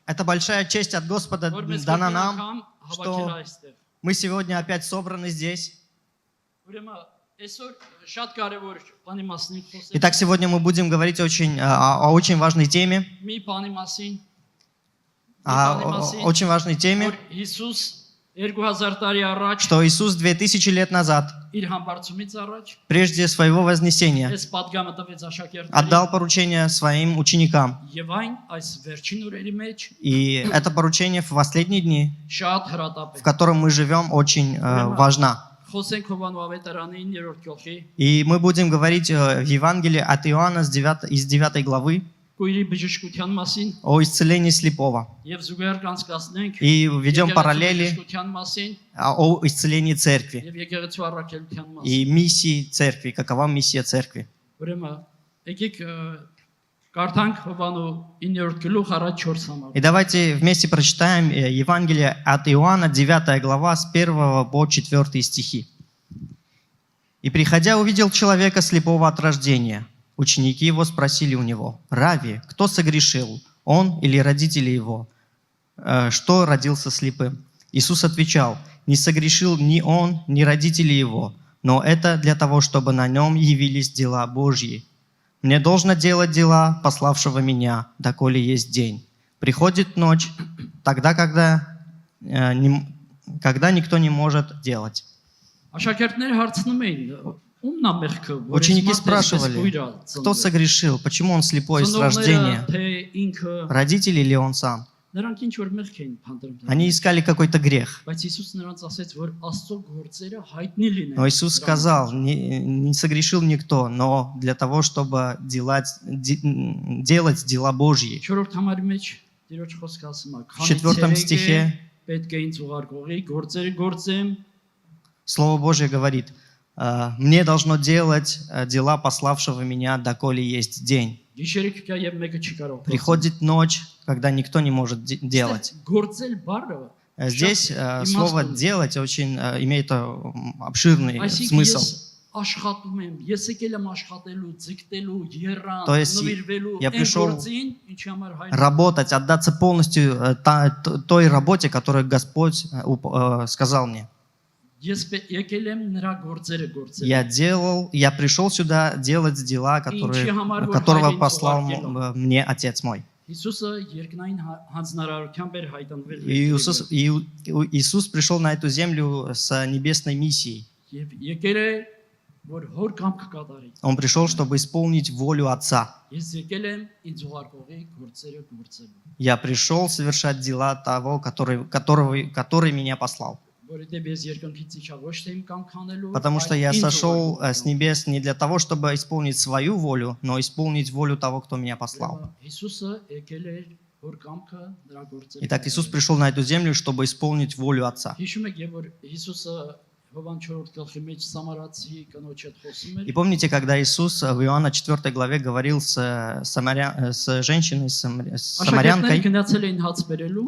Это большая честь от Господа дана нам, что мы сегодня опять собраны здесь. Итак, сегодня мы будем говорить о очень важной теме. Очень важной теме, что Иисус 2000 лет назад, прежде своего вознесения, отдал поручение своим ученикам. И это поручение в последние дни, в котором мы живем, очень важно. И мы будем говорить в Евангелии от Иоанна из 9 главы о исцелении слепого. И ведем параллели о исцелении церкви и миссии церкви, какова миссия церкви. И давайте вместе прочитаем Евангелие от Иоанна, 9 глава, с 1 по 4 стихи. «И приходя, увидел человека слепого от рождения. Ученики его спросили у него: „Рави, кто согрешил, он или родители его, что родился слепым?“ Иисус отвечал: „Не согрешил ни он, ни родители его, но это для того, чтобы на нем явились дела Божьи. Мне должно делать дела пославшего меня, доколе есть день. Приходит ночь, тогда, когда никто не может делать“». Ученики спрашивали, кто согрешил, почему он слепой с рождения, родители или он сам. Они искали какой-то грех. Но Иисус сказал, не согрешил никто, но для того, чтобы делать дела Божьи. В 4 стихе Слово Божье говорит: «Мне должно делать дела пославшего меня, доколе есть день». Приходит ночь, когда никто не может делать. Здесь слово «делать» очень имеет обширный смысл. То есть я пришел работать, отдаться полностью той работе, которую Господь сказал мне. Я пришел сюда делать дела, которого послал мне Отец мой. Иисус пришел на эту землю с небесной миссией. Он пришел, чтобы исполнить волю Отца. Я пришел совершать дела того, который меня послал. Потому что я сошел с небес не для того, чтобы исполнить свою волю, но исполнить волю того, кто меня послал. Итак, Иисус пришел на эту землю, чтобы исполнить волю Отца. И помните, когда Иисус в Иоанна 4 главе говорил с женщиной, с самарянкой,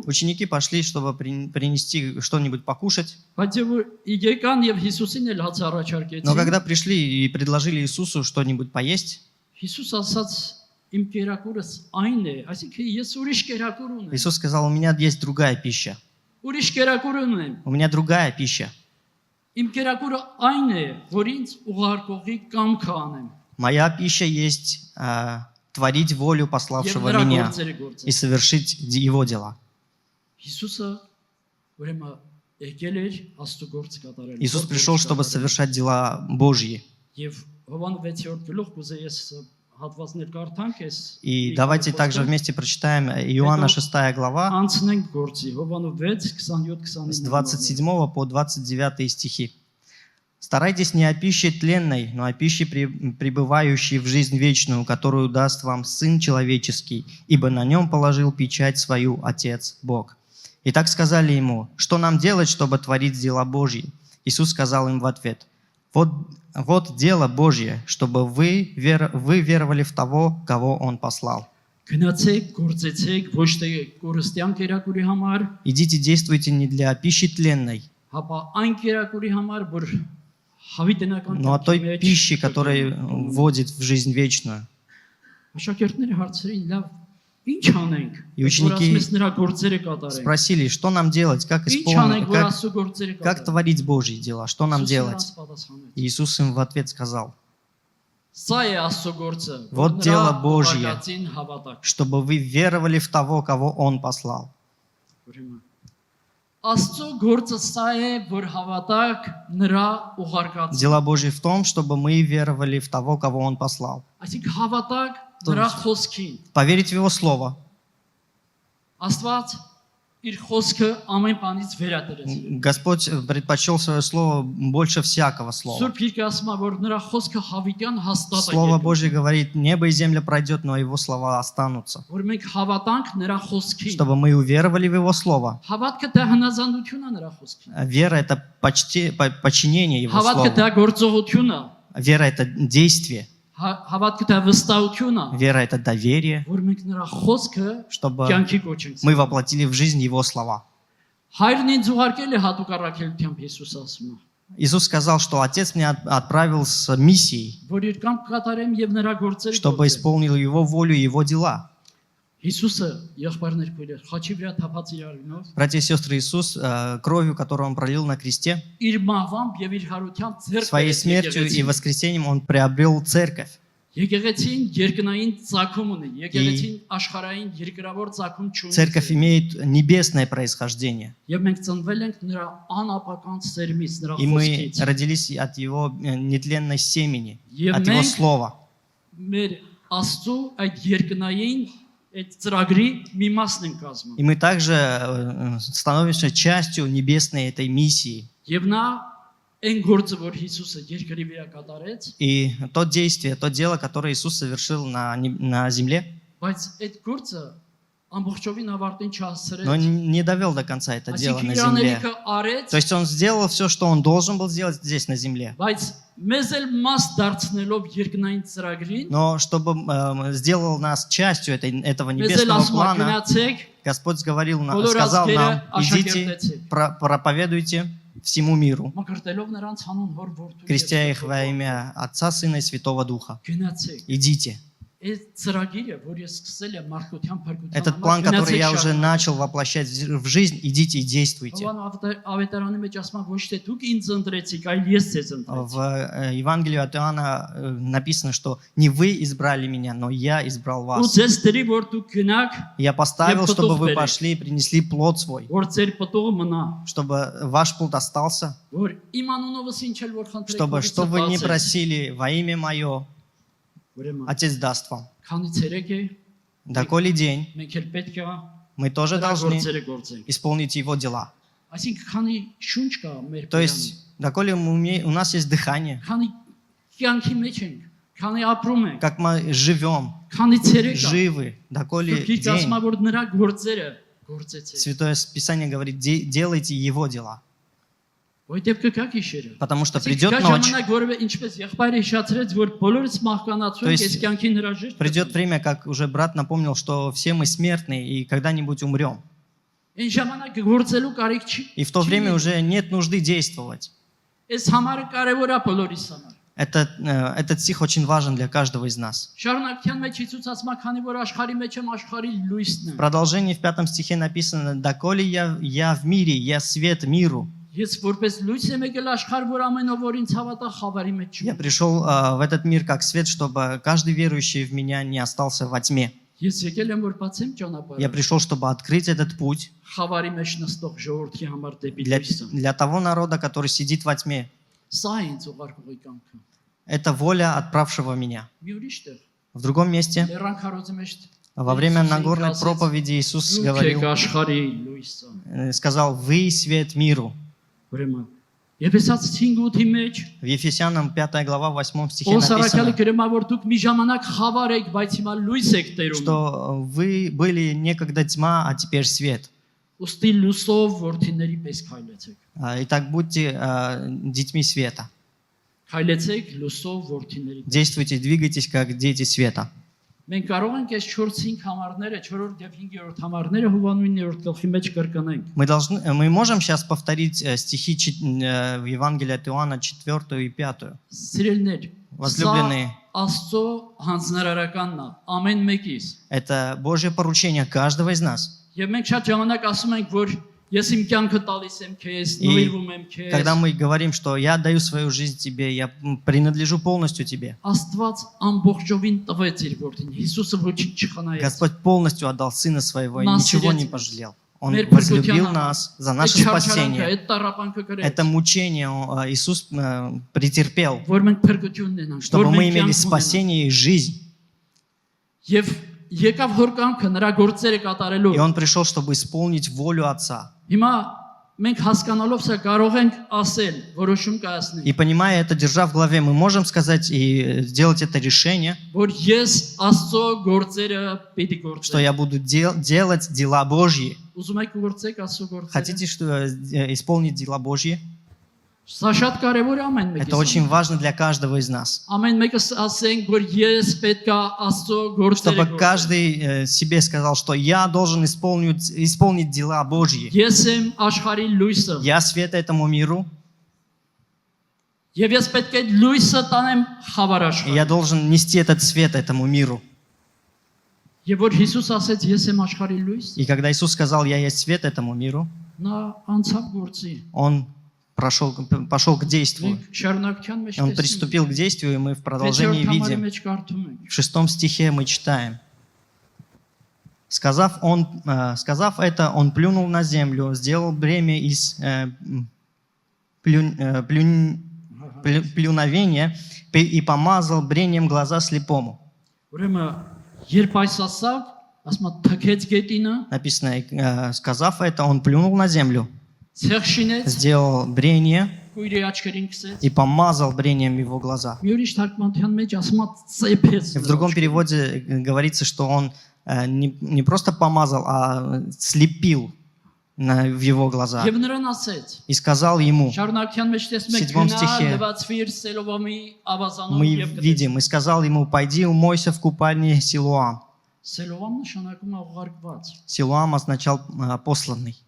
ученики пошли, чтобы принести что-нибудь покушать. Но когда пришли и предложили Иисусу что-нибудь поесть, Иисус сказал: «У меня есть другая пища. У меня другая пища. Моя пища есть творить волю пославшего меня и совершить его дела». Иисус пришел, чтобы совершать дела Божьи. И давайте также вместе прочитаем Иоанна 6 глава с 27 по 29 стихи. «Старайтесь не о пище тленной, но о пище, пребывающей в жизнь вечную, которую даст вам Сын Человеческий, ибо на нем положил печать свою Отец Бог». И так сказали ему: «Что нам делать, чтобы творить дела Божьи?» Иисус сказал им в ответ: «Вот дело Божье, чтобы вы веровали в того, кого Он послал». Идите, действуйте не для пищи тленной, но о той пище, которая вводит в жизнь вечную. Ինչ անենք, И որ ученики ասես նրա գործերը կատարենք։ спросили, что нам делать, как Ինչ исполнить, անենք, որ Աստծո գործերը как կատարենք։ творить Божьи дела, что нам Հիսուսը делать. նրանց պատասխանեց. И Иисус им в ответ сказал, Սա է Աստծո գործը, Вот որ дело նրա Божье. ուղարկածին հավատաք։ чтобы вы веровали в того, кого Он послал. Ուրեմն Աստծո գործը սա է, որ հավատակ նրա ուղարկածին։ Дела Божьи в том, чтобы мы веровали в того, кого Он послал. Այսինքն հավատակ То նրա есть- խոսքին։ Поверить в Его Слово. Աստված իր խոսքը ամեն բանից վերատերեց։ Господь предпочел свое Слово больше всякого Слова. Սուրբ Գիրքը ասում է, որ нրա խոսքը հավիտյան հաստատ է։ Слово Божье говорит, небо и земля пройдет, но Его слова останутся. Որ մենք հավատանք нրա խոսքին։ Чтобы мы уверовали в Его Слово. Հավատքը դա հնազանդություն է нրա խոսքին։ Вера – это подчинение Его Հավատքը Слову. դա գործողություն է։ Вера – это действие. Հավատքը դա վստահություն է, Вера – это доверие, որ մենք նրա խոսքը чтобы կյանքի կոչենք։ мы воплотили в жизнь Его слова. Հայրն ինձ ուղարկել է հատուկ առաքելությամբ Հիսուս ասում է, Иисус сказал, что Отец меня отправил с миссией, որ իր կամք կատարեմ եւ նրա գործերը чтобы исполнил Его волю и Его дела. Հիսուսը եղբայրներ քույրեր, խաչի վրա թափած իր արյունով, Братья и сестры, Иисус, кровью, которую Он пролил на кресте, իր մահվամբ եւ իր հարությամբ ձեռք своей смертью и воскресением Он приобрел церковь. Եկեղեցին երկնային ցակում ունի, եկեղեցին աշխարհային երկրավոր ցակում չունի։ Церковь имеет небесное происхождение. Եվ մենք ծնվել ենք նրա անապական սերմից, նրա И мы խոսքից։ родились от Его нетленной семени, Եվ от Его մենք Слова. մեր Աստծո այդ երկնային այդ ծրագրի մի մասն ենք կազմում։ И мы также становимся частью небесной этой миссии. Եվ նա այն գործը, որ Հիսուսը երկրի վրա կատարեց, И то действие, то дело, которое Иисус совершил на земле, բայց այդ գործը ամբողջովին ավարտին но չհասցրեց։ не довел до конца это дело Այսինքն на իր земле. աներիքը արեց, То есть Он сделал все, что Он должен был сделать здесь на земле. բայց մեզ էլ մաս դարձնելով երկնային ծրագրին, Но чтобы сделал нас частью этого մեզ էլ небесного ասում է плана, գնացեք, Господь говорил, բոլոր сказал нам, ազգերը идите, աշակերտեցեք, проповедуйте всему миру, մկրտելով նրանց հանուն հոր որդու крестя их во имя Отца, Сына и Святого Духа. գնացեք։ Идите. Այդ ծրագիրը, որ ես սկսել եմ մարդկության փրկության Этот план, который я уже начал воплощать в жизнь, идите и действуйте. Հովան ավետարանի մեջ ասում է ոչ թե դուք ինձ ընտրեցիք, այլ ես ձեզ ընտրեցի։ В Евангелии от Иоанна написано, что не вы избрали меня, но я избрал Ու вас. ձեզ դրի որ дուք գնաք, Я поставил, Я чтобы потом вы беру. пошли и принесли плод свой, որ ձեր պտուղը մնա, чтобы ваш плод остался, որ իմ անունովս ինչ էլ որ խնդրեք, чтобы что вы не просили во имя Мое, Ուրեմն, Отец даст вам. քանի ցերեկ է, Доколе день, մենք էլ պետք է мы тоже դրա должны գործերը գործենք։ исполнить Его дела. Այսինքն քանի շունչ կա մեր То есть, доколе у нас есть дыхание, քանի կյանքի մեջ ենք, քանի ապրում ենք, как мы живем, քանի ցերեկ կա։ живы, доколе Գիրքը ասում день, է որ նրա գործերը գործեցեք։ Святое Писание говорит, делайте Его дела. Որտեւ կգա գիշերը։ Потому что Այսինքն, придет կա ночь, ժամանակ, որովե ինչպես եղբայրը հիշացրեց, որ բոլորս մահկանացու То ենք, есть այս կյանքի հրաժեշտ։ придет время, как уже брат напомнил, что все мы смертны и когда-нибудь умрем. Այն ժամանակ գործելու կարիք չի։ И в то время уже нет нужды действовать. Այս համարը կարևոր է բոլորիս համար։ Этот стих очень важен для каждого из нас. Շարունակության մեջ Հիսուս ասում է, քանի որ աշխարհի մեջ եմ, աշխարհի լույսն В եմ։ продолжении в 5 стихе написано, «Доколе я в мире, я свет миру». Ես որպես լույս եմ եկել աշխարհ, որ ամենով որ ինձ հավատա խավարի մեջ Я չեմ։ пришел в этот мир как свет, чтобы каждый верующий в меня не остался во тьме. Ես եկել եմ որ բացեմ ճանապարհը։ Я пришел, чтобы открыть этот путь Խավարի մեջ նստող ժողովրդի համար դեպի для, լույսը։ для того народа, который сидит во тьме. Սա է ինձ ուղարկողի կամքը։ Это воля отправшего меня. Մի ուրիշ տեղ։ В другом месте, Լեռան քարոզի մեջ во время Иисус Нагорной сказал, проповеди Иисус դուք եք говорил, աշխարհի լույսը։ сказал, «Вы свет миру». Ուրեմն Եփեսաց 5:8-ի մեջ В Ефесянам 5 глава 8 стихе Պողոս առաքյալը написано, գրում է, որ դուք մի ժամանակ խավար եք, բայց հիմա լույս եք տերում։ что вы были некогда тьма, а теперь свет. Ոստի լուսով որդիների պես քայլեցեք։ Итак, будьте детьми света. Քայլեցեք լուսով որդիների պես։ Действуйте, двигайтесь, как дети света. Մենք կարող ենք այս 4-5 համարները, 4-րդ եւ 5-րդ համարները Հովանու 9-րդ գլխի մեջ կրկնենք։ Мы можем сейчас повторить стихи в Евангелии от Иоанна 4 и 5. Սիրելիներ, Возлюбленные, Աստծո հանձնարարականն է ամեն մեկից։ Это Божье поручение каждого из нас. Եվ մենք շատ ժամանակ ասում ենք, որ ես իմ կյանքը տալիս եմ քեզ, նվիրվում եմ քեզ։ Когда мы говорим, что я отдаю свою жизнь тебе, я принадлежу полностью тебе. Աստված ամբողջովին տվեց իր որդին։ Հիսուսը ոչինչ չխնայեց։ Господь полностью отдал Сына Своего и Нас ничего не сердец. пожалел. Он Մեր возлюбил փրկության нас за Այդ наше չարչարանքը, спасение. այդ տառապանքը կրեց, Это мучение Иисус претерпел, որ մենք փրկություն ունենանք, чтобы որ мы մենք имели կյանք ունենանք։ спасение и жизнь. Եվ եկավ հոր կամքը նրա գործերը կատարելու։ И Он пришел, чтобы исполнить волю Отца. Հիմա մենք հասկանալով սա կարող ենք ասել, որոշում կայացնել, И понимая это, держа в голове, мы можем сказать и сделать это решение, որ ես Աստծո գործերը պիտի что գործեմ։ я буду делать дела Божьи. Ուզում եք գործեք Աստծո գործերը։ Хотите исполнить дела Божьи? Սա շատ կարևոր է ամեն Это մեկի։ очень важно для каждого из нас. Ամեն մեկը ասենք, որ ես պետք է Աստծո գործերը Чтобы գործեմ։ каждый себе сказал, что я должен исполнить дела Божьи. Ես եմ աշխարհի լույսը։ Я свет этому миру, Եվ ես պետք է լույսը տանեմ խավար и я աշխարհին։ должен нести этот свет этому миру. Եվ որ Հիսուս ասեց, ես եմ աշխարհի լույս, И когда Иисус сказал, я есть свет этому миру, նա անցավ գործի։ Он пошел к действию. Մենք շարունակության մեջ Он տեսնում приступил к действию, и мы в ենք։ продолжении Վեցերորդ համարի видим. մեջ կարդում ենք։ В 6 стихе мы читаем. Сказав это, он плюнул на землю, сделал бремя из плюновения и помазал брением глаза слепому. Ուրեմն երբ այս ասավ, ասում է թքեց գետինը, Написано, сказав это, он плюнул на землю, ցեղ շինեց, сделал брение քույրի աչքերին քսեց։ и помазал брением его глаза. Մի ուրիշ թարգմանության մեջ ասում է ծեփեց։ В другом переводе говорится, что он не просто помазал, а слепил в его глаза. Եվ նրան ասեց. И сказал ему, Շարունակության մեջ տեսնում В եք седьмом գնա стихе լվացվիր Սելովամի ավազանով мы եւ գտես։ видим, и сказал ему, пойди умойся в купальне Силуам. Սելովամ նշանակում է ուղարկված։ Силуам означал посланный.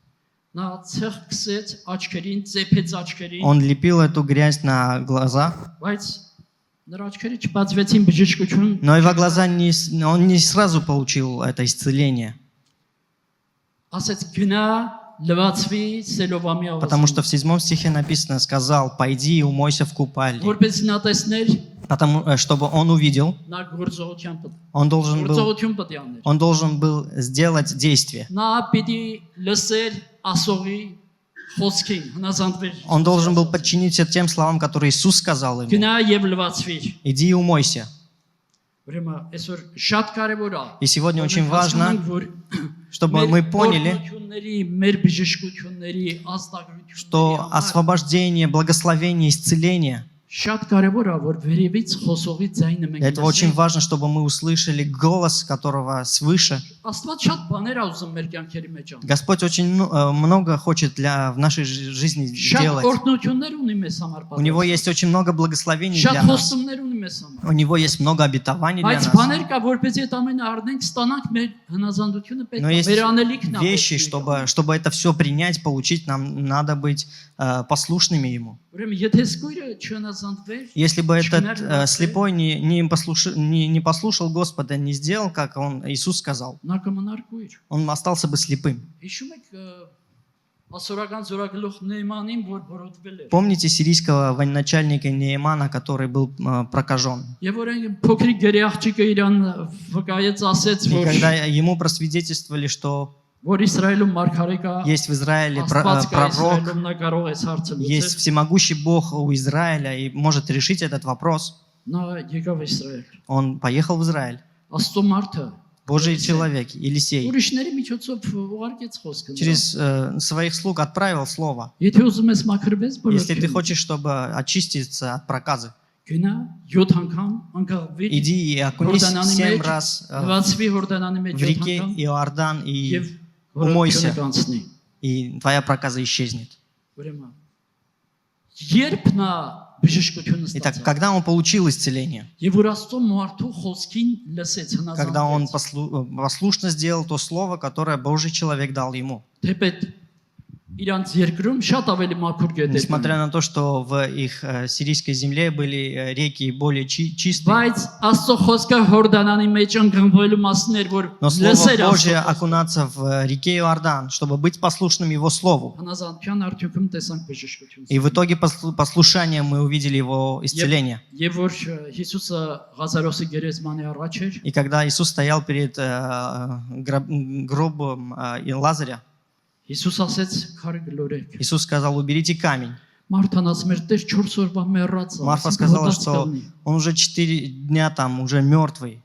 Նա ցեղ քսեց աչքերին, ծեփեց աչքերին, Он лепил эту грязь на глаза, բայց նրա աչքերը չբացվեցին բժշկություն։ но его глаза он не сразу получил это исцеление, Ասեց գնա լվացվի Սելովամի потому что ավազանով։ в 7 стихе написано, сказал, пойди и умойся в купальне, Որպես նա տեսներ, чтобы он увидел, նա գործողության պետք։ он должен Գործողություն պետք է աներ։ Он должен был сделать действие. Նա պիտի լսեր ասողի խոսքին, հնազանդվեր։ Он должен был подчиниться тем словам, которые Иисус сказал ему. Գնա եւ լվացվիր։ Иди и умойся. Ուրեմն այսօր շատ կարևոր է։ И сегодня որ очень մենք важно, հասկանանք, որ чтобы мы поняли, մեր բժշկությունների, ազդագրությունների что համար освобождение, благословение, исцеление, շատ կարևոր է, որ վերևից խոսողի ձայնը մենք для этого очень լսենք։ важно, чтобы мы услышали голос, которого свыше. Աստված շատ բաներ է ուզում մեր կյանքերի մեջ ան։ Господь очень много хочет в нашей жизни Շատ делать. օրհնություններ ունի մեզ համար У Него պատրաստ։ есть очень много благословений Շատ для нас. խոստումներ ունի մեզ համար։ У Него есть много обетований для Բայց нас. բաներ կա, որպեսզի այդ ամենը առնենք, ստանանք մեր հնազանդությունը պետք Но է, есть մեր անելիքն է։ вещи, чтобы это все принять, получить, нам надо быть послушными Ему. Ուրեմն եթե սկույրը չհնազանդվեր, Если бы этот слепой не послушал Господа, не сделал, как Иисус сказал, նա կմնար կույր։ он остался бы слепым. Հիշում եք ասորական զորագլուխ Նեյմանին, որ բորոտվել էր։ Помните сирийского военачальника Неемана, который был прокажен? Եվ որ այն փոքրիկ գերիախճիկը իրան վկայեց, ասեց, И որ когда ему просвидетельствовали, что որ Իսրայելում մարգարե կա, есть в Израиле Աստված կա пророк, Իսրայելում, նա կարող է այս հարցը есть լուծել։ всемогущий Бог у Израиля и может решить этот вопрос, Նա եկավ Իսրայել։ он поехал в Израиль. Աստծո մարդը Божий человек, Елисей, ուրիշների միջոցով ուղարկեց խոսքը։ через своих слуг отправил слово. Եթե ուզում ես մաքրվես, Если ты բոլոր хочешь, чтобы очиститься от проказы, գնա 7 անգամ անկաղվիր, иди и окунись Հորդանանի 7 մեջ, раз լվացվի Հորդանանի մեջ в 7 реке անգամ Иордан, и եւ умойся. կանցնի։ и твоя проказа исчезнет. Ուրեմն երբ նա բժշկությունը Итак, ստացավ, когда он получил исцеление, եւ որ Աստծո մարդու խոսքին лесեց когда он հնազանդվեց, послушно сделал то слово, которое Божий человек дал ему. թեպետ իրանց երկրում շատ ավելի մաքուր գետեր կան։ Несмотря на то, что в их сирийской земле были реки более чистые, Բայց Աստծո խոսքը Հորդանանի մեջ ընկնվելու մասն էր, որ но Слово լսեր Божье Աստծո խոսքը։ окунаться в реке Иордан, чтобы быть послушным Его Слову. Հնազանդության արդյունքում տեսանք բժշկություն։ И в итоге послушания мы увидели Его исцеление. Եվ որ Հիսուսը Ղազարոսի գերեզմանի առաջ էր, И когда Иисус стоял перед гробом Лазаря, Հիսուս ասեց՝ «Քարը գլորեք»։ Иисус сказал: уберите камень. Մարդան ասում էր՝ «Տեր 4 օրվա մեռած է»։ Марфа сказала, что он уже 4 дня там, уже мертвый.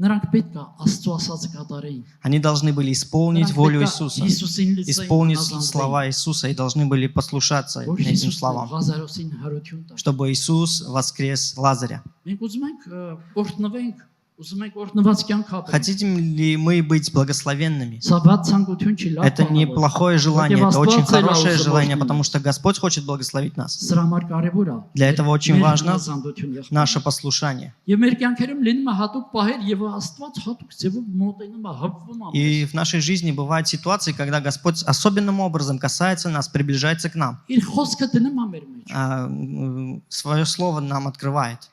Նրանք պետք է Աստծո ասածը կատարեին։ Они должны были исполнить волю Иисуса, Հիսուսին լսեին, исполнить слова Иисуса и должны были послушаться որ этим Հիսուսը словам, Ղազարոսին հարություն տա։ чтобы Иисус воскрес Лазаря. Մենք ուզում ենք օրհնվենք, ուզում ենք օրհնված կյանք ապրենք։ Хотим ли мы быть благословенными? Սա բաց ցանկություն չի, լավ Это не բան է, որ плохое желание, Ովքեր это очень Աստված էլ хорошее ուզում желание, օրհնել։ потому что Господь хочет благословить нас. Սրա համար կարևոր է։ Для этого очень մեր важно հնազանդություն եղբայր։ Наше послушание. Եվ մեր կյանքերում լինում է հատուկ պահեր, եւ Աստված հատուկ ձևով մոտենում է, հպվում է։ И в нашей жизни бывают ситуации, когда Господь особенным образом касается нас, приближается к нам, Իր խոսքը դնում է մեր մեջ։ свое слово нам открывает.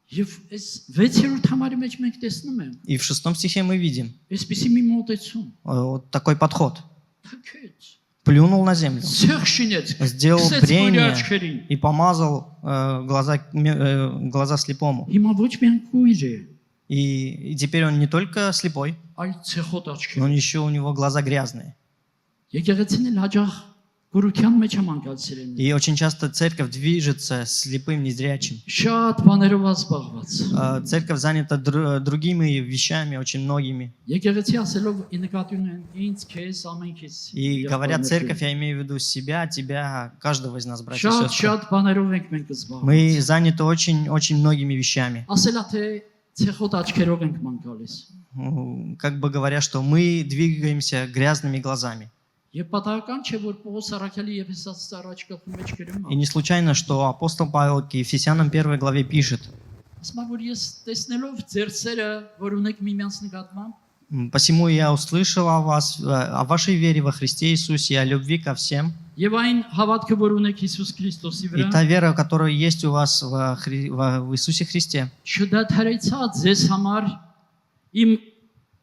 Եվ այս 6-րդ համարի մեջ մենք տեսնում ենք, И в 6 стихе мы видим այսպեսի մի մոտեցում։ вот такой подход. Թքեց, Плюнул на землю, ցեղ շինեց, сделал քսեց քույրի брение աչքերին։ и помазал глаза слепому. Հիմա ոչ միայն քույր է, И теперь он не только слепой, այլ ցեխոտ աչքեր։ но еще у него глаза грязные. Եկեղեցին էլ հաջող գուրության մեջ է մանկացրել։ И очень часто церковь движется слепым, незрячим. Շատ բաներով ազբաղված։ Церковь занята другими вещами, очень многими. Եկեղեցի ասելով ի նկատի ունեն ինձ, քեզ, ամենքից։ И говорят церковь, я имею в виду себя, тебя, каждого из нас, братья и сестры. Շատ бաներով ենք մենք զբաղված։ Мы заняты очень многими вещами. Ասելա թե ցեխոտ աչքերով ենք մանկալիս։ Как бы говоря, что мы двигаемся грязными глазами. Եվ պատահական չէ, որ Պողոս Արաքյալի Եփեսացիս առաջ գլխի մեջ գրում И է։ не случайно, что апостол Павел к Ефесянам 1 главе пишет: Ասում է, որ ես տեսնելով ձեր սերը, որ ունեք միմյանց նկատմամբ, «Посему я услышал о вас, о вашей вере во Христе Иисусе, о любви ко всем, եւ այն հավատքը, որ ունեք Հիսուս Քրիստոսի и վրա, та вера, которая есть у вас в Иисусе Христе, չդադարեցա ձեզ համար իմ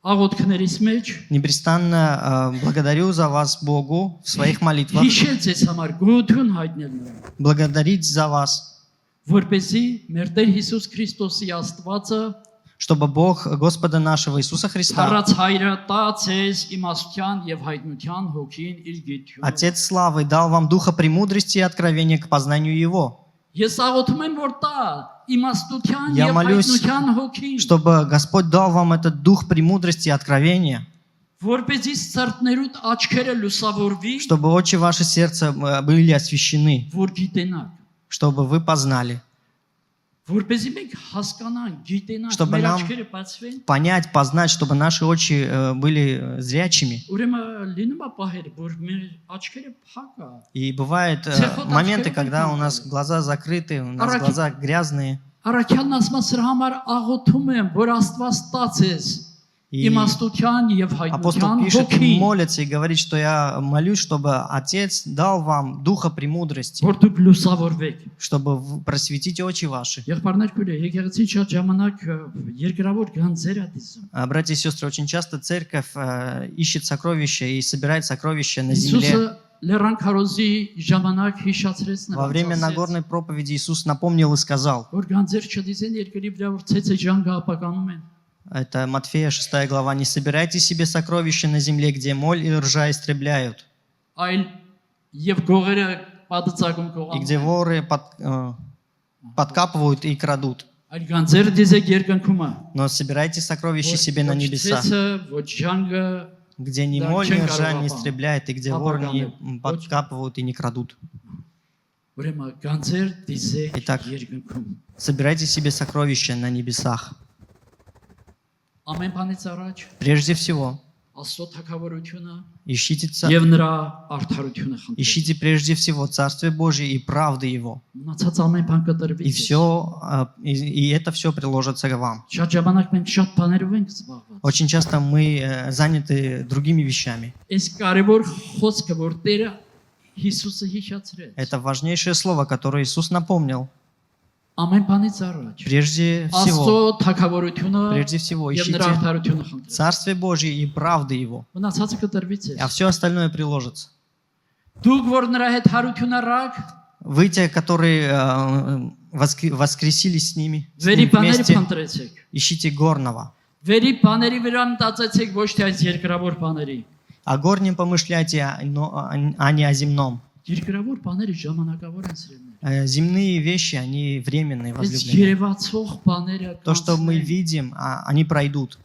աղոթքներից մեջ, непрестанно благодарю за вас Богу в своих молитвах, հիշել ձեզ համար գոհություն հայտնել նրան, благодарить за вас, որպեսզի մեր Տեր Հիսուս Քրիստոսի Աստվածը чтобы Бог Господа нашего Иисуса Христа, Առած հայրը տա ցեզ իմաստության եւ հայտնության հոգին իր գիտություն։ Отец славы, дал вам духа премудрости и откровения к познанию Его. Ես աղոթում եմ, որ տա իմաստության Я եւ молюсь, հայտնության հոգին, чтобы Господь дал вам этот дух премудрости и откровения, որպեսզի սրտներուդ աչքերը լուսավորվի, чтобы очи ваши сердца были освящены, որ գիտենաք, чтобы вы познали, որպեսզի մենք հասկանանք, գիտենանք, Чтобы մեր нам աչքերը բացվեն։ понять, познать, чтобы наши очи были зрячими. Ուրեմն լինում է պահեր, որ մեր аչքերը փակ է։ И бывают моменты, когда у нас глаза закрыты, у нас глаза грязные. Առաքյալն ասում է սրա համար աղոթում եմ, որ Աստված տա ցեզ И իմաստության եւ апостол հայտնության пишет, հոգին, молится и говорит, что я молюсь, чтобы Отец дал вам духа премудрости, որ дուք լուսավորվեք։ чтобы просветить очи ваши. Եղբայրներ քույրեր, եկեղեցին շատ ժամանակ երկրավոր գանձեր է դիզում։ Братья и сестры, очень часто церковь ищет сокровища и собирает сокровища на земле. Իսուսը Լեռան քարոզի ժամանակ հիշացրեց Во время Нагорной проповеди Иисус напомнил и сказал, որ գանձեր չդիզեն երկրի վրա, որ ցեցե ժանգը ապականում են։ это Матфея 6 глава, не собирайте себе сокровища на земле, где моль и ржа истребляют, Այլ եւ գողերը պատծակում и где կողան։ воры подкапывают и крадут. Այլ գանձեր դիզեք երկնքումը։ Но собирайте сокровища себе на Ոչ небесах, ցեցը, ոչ ժանգը, где ни Да, моль, ни чем ржа не коровапа? истребляет, и где воры не подкапывают и не крадут. ուրեմն գանձեր դիզեք Итак. երկնքում։ Собирайте себе сокровища на небесах. Ամեն բանից առաջ Прежде всего, Աստծո թագավորությունը Ищите, եւ նրա արդարությունը խնդրեք։ ищите прежде всего Царствие Божие и правды Его. Մնացած ամեն բան կտրվի։ И все, и это все приложится к вам. Շատ ժամանակ մենք շատ բաներով ենք զբաղված։ Очень часто мы заняты другими вещами. Այս կարևոր խոսքը, որ Տերը Հիսուսը հիշացրեց։ Это важнейшее слово, которое Иисус напомнил. Ամեն բանից առաջ Прежде Աստծո всего, թագավորությունը ищите եւ նրա արդարությունը խնդրեք։ Царствие Божие и правды Его, Մնացածը կտրվի ձեզ։ а все остальное приложится. Դուք որ նրա հետ հարություն առաք, Вы те, которые воскресились с ними, с վերի ним բաները вместе, փնտրեցեք։ ищите горного. Վերի բաների վրա մտածեցեք, ոչ թե այս երկրավոր բաների։ О горнем помышляйте, а не о земном. Երկրավոր բաները ժամանակավոր են սիրելիներ։ Земные вещи, они временные, Այս возлюбленные. երևացող բաները То, что мы կանցնեն։ видим, они пройдут.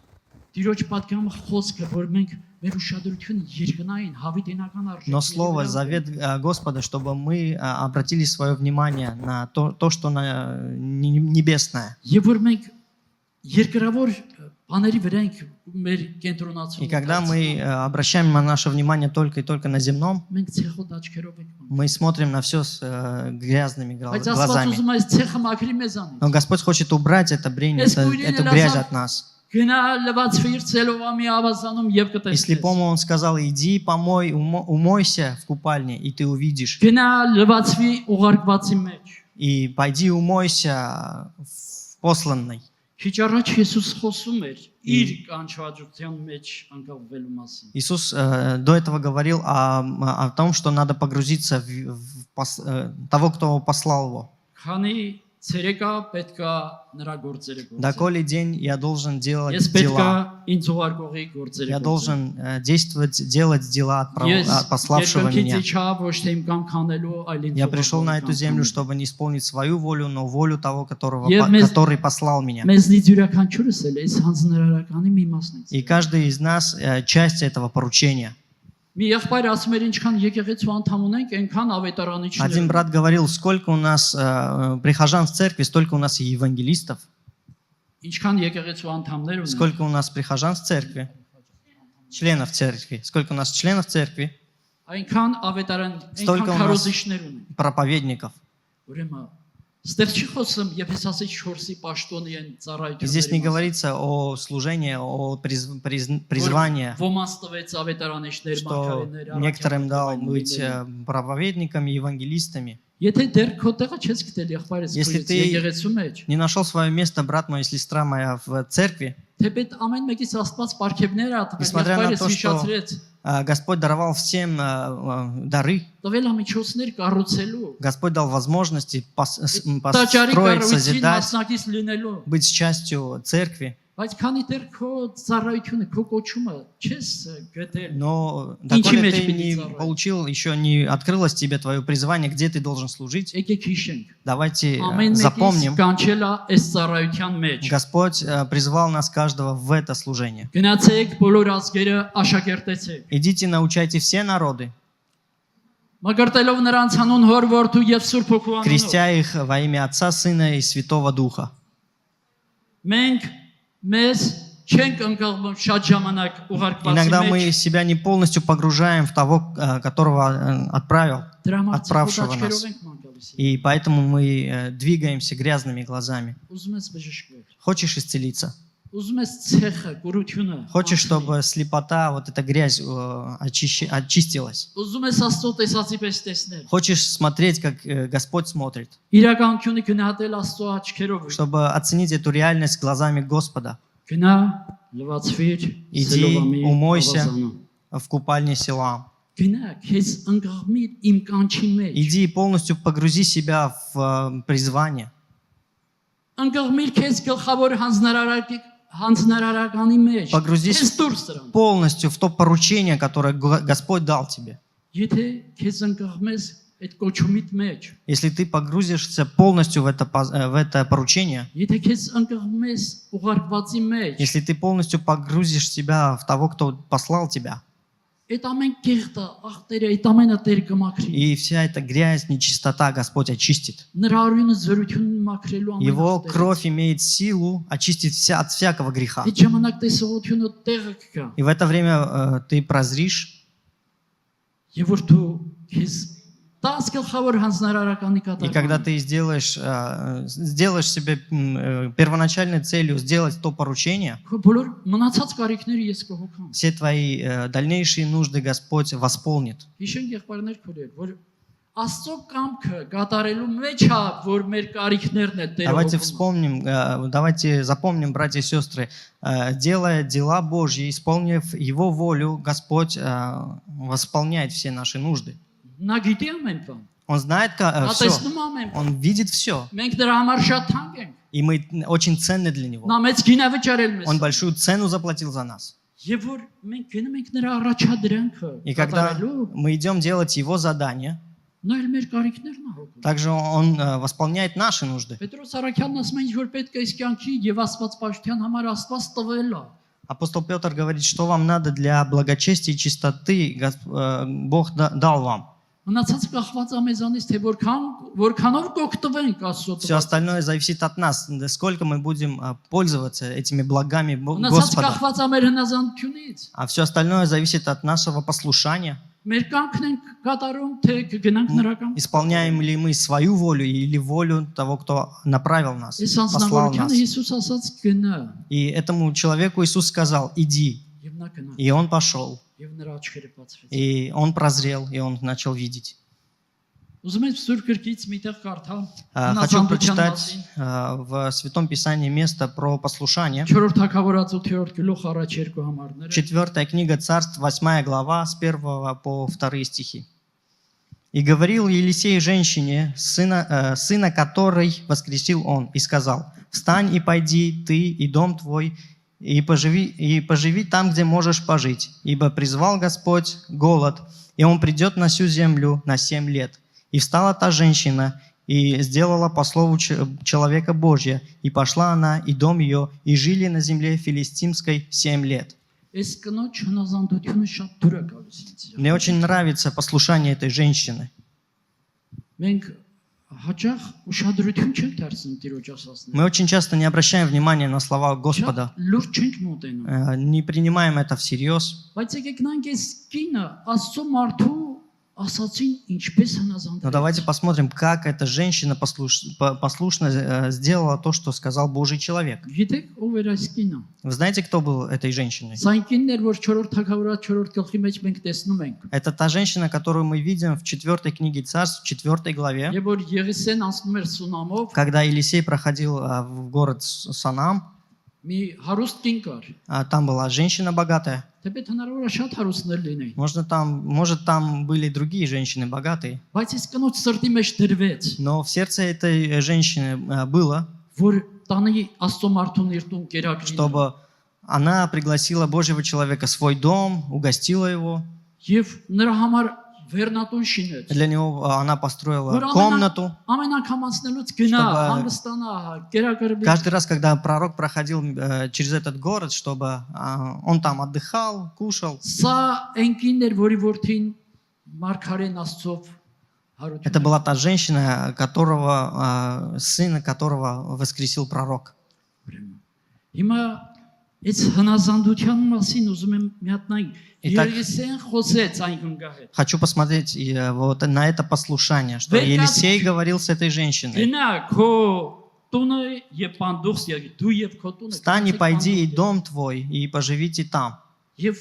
Տիրոջ պատգամը խոսքը, որ մենք մեր ուշադրությունը երկնային հավիտենական Но արժեքների слово, վրա завет Господа, чтобы мы обратили свое внимание на то, что небесное. Եվ որ մենք երկրավոր բաների վրա ենք մեր И կենտրոնացումը։ когда мы обращаем наше внимание только и только на земном, մենք ցեխոտ աչքերով ենք մնում։ мы смотрим на все с грязными Բայց Աստված глазами. ուզում է այս ցեխը մաքրի մեզանից։ Но Господь хочет убрать это бремя, эту грязь от нас. Գնա լվացվիր ցելովամի ավազանում եւ И կտեսնես։ слепому он сказал: иди, умойся в купальне, и ты увидишь. Գնա լվացվի ուղարկվածի մեջ։ И пойди умойся в посланной. Քիչ առաջ Հիսուս խոսում էր իր կանչվածության մեջ անկապվելու մասին։ Иисус до этого говорил о том, что надо погрузиться того, кто послал его. Քանի ցերեկա պետքա նրա գործերը գործել։ Доколе день я должен делать Ես պետքա дела. ինձ ուղարկողի գործերը Я գործել։ должен делать дела от пославшего меня. Я пришел на эту землю, чтобы не исполнить свою волю, но волю того, который послал меня. Մեզնից յուրաքանչյուրս էլ այս հանձնարարականի մի մասն է։ И каждый из нас часть этого поручения. Մի եղբայր ասում էր ինչքան եկեղեցու անդամ ունենք, այնքան ավետարանիչներ։ Один брат говорил, сколько у нас прихожан в церкви, столько у нас и евангелистов. Ինչքան եկեղեցու անդամներ ունենք։ Сколько у нас прихожан в церкви, членов церкви, сколько у нас членов церкви, Այնքան ավետարան, Ստолько այնքան у нас քարոզիչներ ունենք։ проповедников. Ուրեմն ստեղ չի խոսում Եփեսացի 4-ի պաշտոնի են ծառայությունների։ Здесь не говорится о служении, о призвании, Ոմանց տվեց ավետարանիչներ, что մարգարեներ, некоторым дал առաքյալներ, быть проповедниками, евангелистами. Եթե դեռ քո տեղը չես գտել եղբայրս Если քույրից ты եկեղեցու մեջ, Не нашел свое место, брат мой, сестра моя, в церкви, թեպետ ամեն մեկից Աստված պարգևներ ա տվել, Несмотря на եղբայրս то, что հիշացրեց, Господь даровал всем дары. տվել ա միջոցներ կառուցելու, Господь дал возможности տաճարի построить, կառույցին созидать, մասնակից լինելու, быть частью церкви. բայց քանի դեռ քո ծառայությունը, քո կոչումը չես գտել, Но Инчи доколе меч ты пили не царой. получил, еще не открылось тебе твое призвание, где ты должен служить, եկեք հիշենք, давайте ամեն մեկից запомним, կանչել ա այս ծառայության մեջ։ Господь призвал нас каждого в это служение. Գնացեք բոլոր ազգերը աշակերտեցեք։ Идите, научайте все народы, Մագարտելով նրանց հանուն հոր որդու եւ Սուրբ Հոգու անունով։ крестя их во имя Отца, Сына и Святого Духа. Մենք մեզ չենք ընկալվում շատ ժամանակ ուղարկվածի Иногда мы մեջ։ себя не полностью погружаем в того, которого отправил, Դրա համար отправшего ցավոտ нас. աչքերով ենք մանկալիս։ И поэтому мы двигаемся грязными глазами. Ուզում ես բժշկվել։ Хочешь исцелиться? Ուզում ես ցեխը, կուրությունը։ Хочешь, մաքրել։ чтобы слепота, вот эта грязь очистилась? Ուզում ես Աստծո տեսածի պես տեսնել։ Хочешь смотреть, как Господь смотрит? Իրականությունը գնահատել Աստծո աչքերով։ Чтобы оценить эту реальность глазами Господа, Գնա լվացվիր Иди, Սելովամի умойся. ավազանում։ в купальне Силам. Գնա քեզ ընկղմիր իմ կանչին մեջ։ Иди и полностью погрузи себя в призвание. Ընկղմիր քեզ գլխավոր հանձնարարականի մեջ։ Погрузись Քեզ դուրս դրան։ полностью в то поручение, которое Господь дал тебе. Եթե քեզ ընկղմես այդ կոչումիդ մեջ, Если ты погрузишься полностью в это поручение, եթե քեզ ընկղմես ուղարկվածի մեջ, если ты полностью погрузишь себя в того, кто послал тебя, այդ ամեն կեղտը, ախտերը, այդ ամենը Տեր կմաքրի։ И вся эта грязь, нечистота Господь очистит. Նրա արյունը զորությունն մաքրելու ամեն Его ախտերը։ кровь имеет силу очистить от всякого греха. Այդ ժամանակ տեսողությունը տեղը կգա։ И в это время ты прозришь, Եվ որ դու քեզ 10 գլխավոր հանձնարարականի и когда կատարում։ ты сделаешь себе первоначальной целью сделать то поручение, Քո բոլոր մնացած կարիքները ես կհոգամ։ все твои дальнейшие нужды Господь восполнит. Հիշենք եղբայրներ քորեր, որ Աստծո կամքը կատարելու մեջ է, որ մեր կարիքներն է Տերը Давайте հոգում։ вспомним, давайте запомним, братья и сестры, делая дела Божьи, исполнив Его волю, Господь восполняет все наши нужды. Նա գիտի ամեն բան։ Он знает Նա все, տեսնում ամեն բան։ Он видит все, Մենք դրա համար շատ թանկ ենք։ и мы очень ценны для Него. Նա մեծ գինա վճարել մեզ։ Он большую цену заплатил за нас. Եվ որ մենք գնում ենք նրա առաջադրանքը И когда կատարելու, мы идем делать Его задание, նա էլ մեր կարիքներն է հոգում։ также Он восполняет наши нужды. Պետրոս Արաքյանն ասում է, ինչ որ պետք է իսկ կյանքի եւ Աստված պաշտյան համար Աստված տվել է։ Апостол Петр говорит, что вам надо для благочестия и чистоты, Бог дал вам. Մնացած կախված է մեզանից, թե որքանով կօգտվենք Աստծո Все տված։ остальное зависит от нас, сколько мы будем пользоваться этими благами Մնացած Господа. կախված է մեր հնազանդությունից։ А все остальное зависит от нашего послушания. Մեր կյանքն ենք կատարում, թե կգնանք նրա կամք։ Исполняем ли мы свою волю или волю того, кто направил нас, Այս послал нас. անձնավորությունը Հիսուս ասաց գնա, И этому человеку Иисус сказал, иди. եւ նա գնա, И он пошел. եւ нրա աչքերը բացվեցին։ И он прозрел, и он начал видеть. Ուզում եմ Սուրբ Գրքից միտեղ կարդալ Хочу հնազանդության прочитать մասին։ в Святом Писании место про послушание. 4 Թագավորաց 8-րդ գլուխ առաջ երկու համարները։ 4 книга Царств, 8 глава, с 1 по 2 стихи. «И говорил Елисей женщине, сына которой воскресил он, и сказал, встань и пойди, ты и дом твой, и поживи там, где можешь пожить, ибо призвал Господь голод, и он придет на всю землю на 7 лет. И встала та женщина, и сделала по слову человека Божия, и пошла она, и дом ее, и жили на земле филистимской 7 лет». Այս կնոջ հնազանդությունը շատ դուր է գալիս ինձ։ Мне очень нравится послушание этой женщины. Մենք հաճախ ուշադրություն չենք դարձնում Տիրոջ ասածներին։ Мы очень часто не обращаем внимания на слова Господа, Լուրջ չենք մոտենում։ не принимаем это всерьез. Բայց եկեք նայենք այս կինը Աստծո մարդու ասածին ինչպես Но հնազանդել։ давайте посмотрим, как эта женщина послушно сделала то, что сказал Божий человек. Գիտեք ով էր այս կինը։ Вы знаете, кто был этой женщиной? Սա այն կինն էր, որ 4 Թագավորաց 4 գլխի մեջ մենք տեսնում ենք։ Это та женщина, которую мы видим в 4 книге Царств, в 4 главе, Եվ որ Եղիսեն անցնում էր Սունամով, когда Елисей проходил в город Санам, մի հարուստ կին կար։ там была женщина богатая. Թեպետ հնարավոր է շատ հարուստներ լինեին։ Может, там были другие женщины богатые, Բայց այս կնոջ սրտի մեջ դրվեց, но в сердце этой женщины было, որ տանի Աստծո մարդուն իր տուն կերակրի։ чтобы она пригласила Божьего человека в свой дом, угостила его. Եվ նրա համար վերնատուն շինեց։ Для него она построила Որ комнату. ամեն անգամ անցնելուց գնա, Чтобы հանգստանա, կերակրվի։ Каждый раз, когда пророк проходил через этот город, чтобы он там отдыхал, кушал. Սա այն կինն էր, որի որդին Մարգարեն Աստծով հարություն։ Это была та женщина, сына которого воскресил пророк. Հիմա այս հնազանդության մասին ուզում եմ մի հատ նայ։ Итак, Եղիսեն խոսեց այն կնգա հետ։ Хочу посмотреть вот на это послушание, что Елисей говорил с этой женщиной. Գնա քո տունը եւ պանդուխս եւ դու եւ քո տունը։ Встань и пойди, и дом твой, и поживите там. Եվ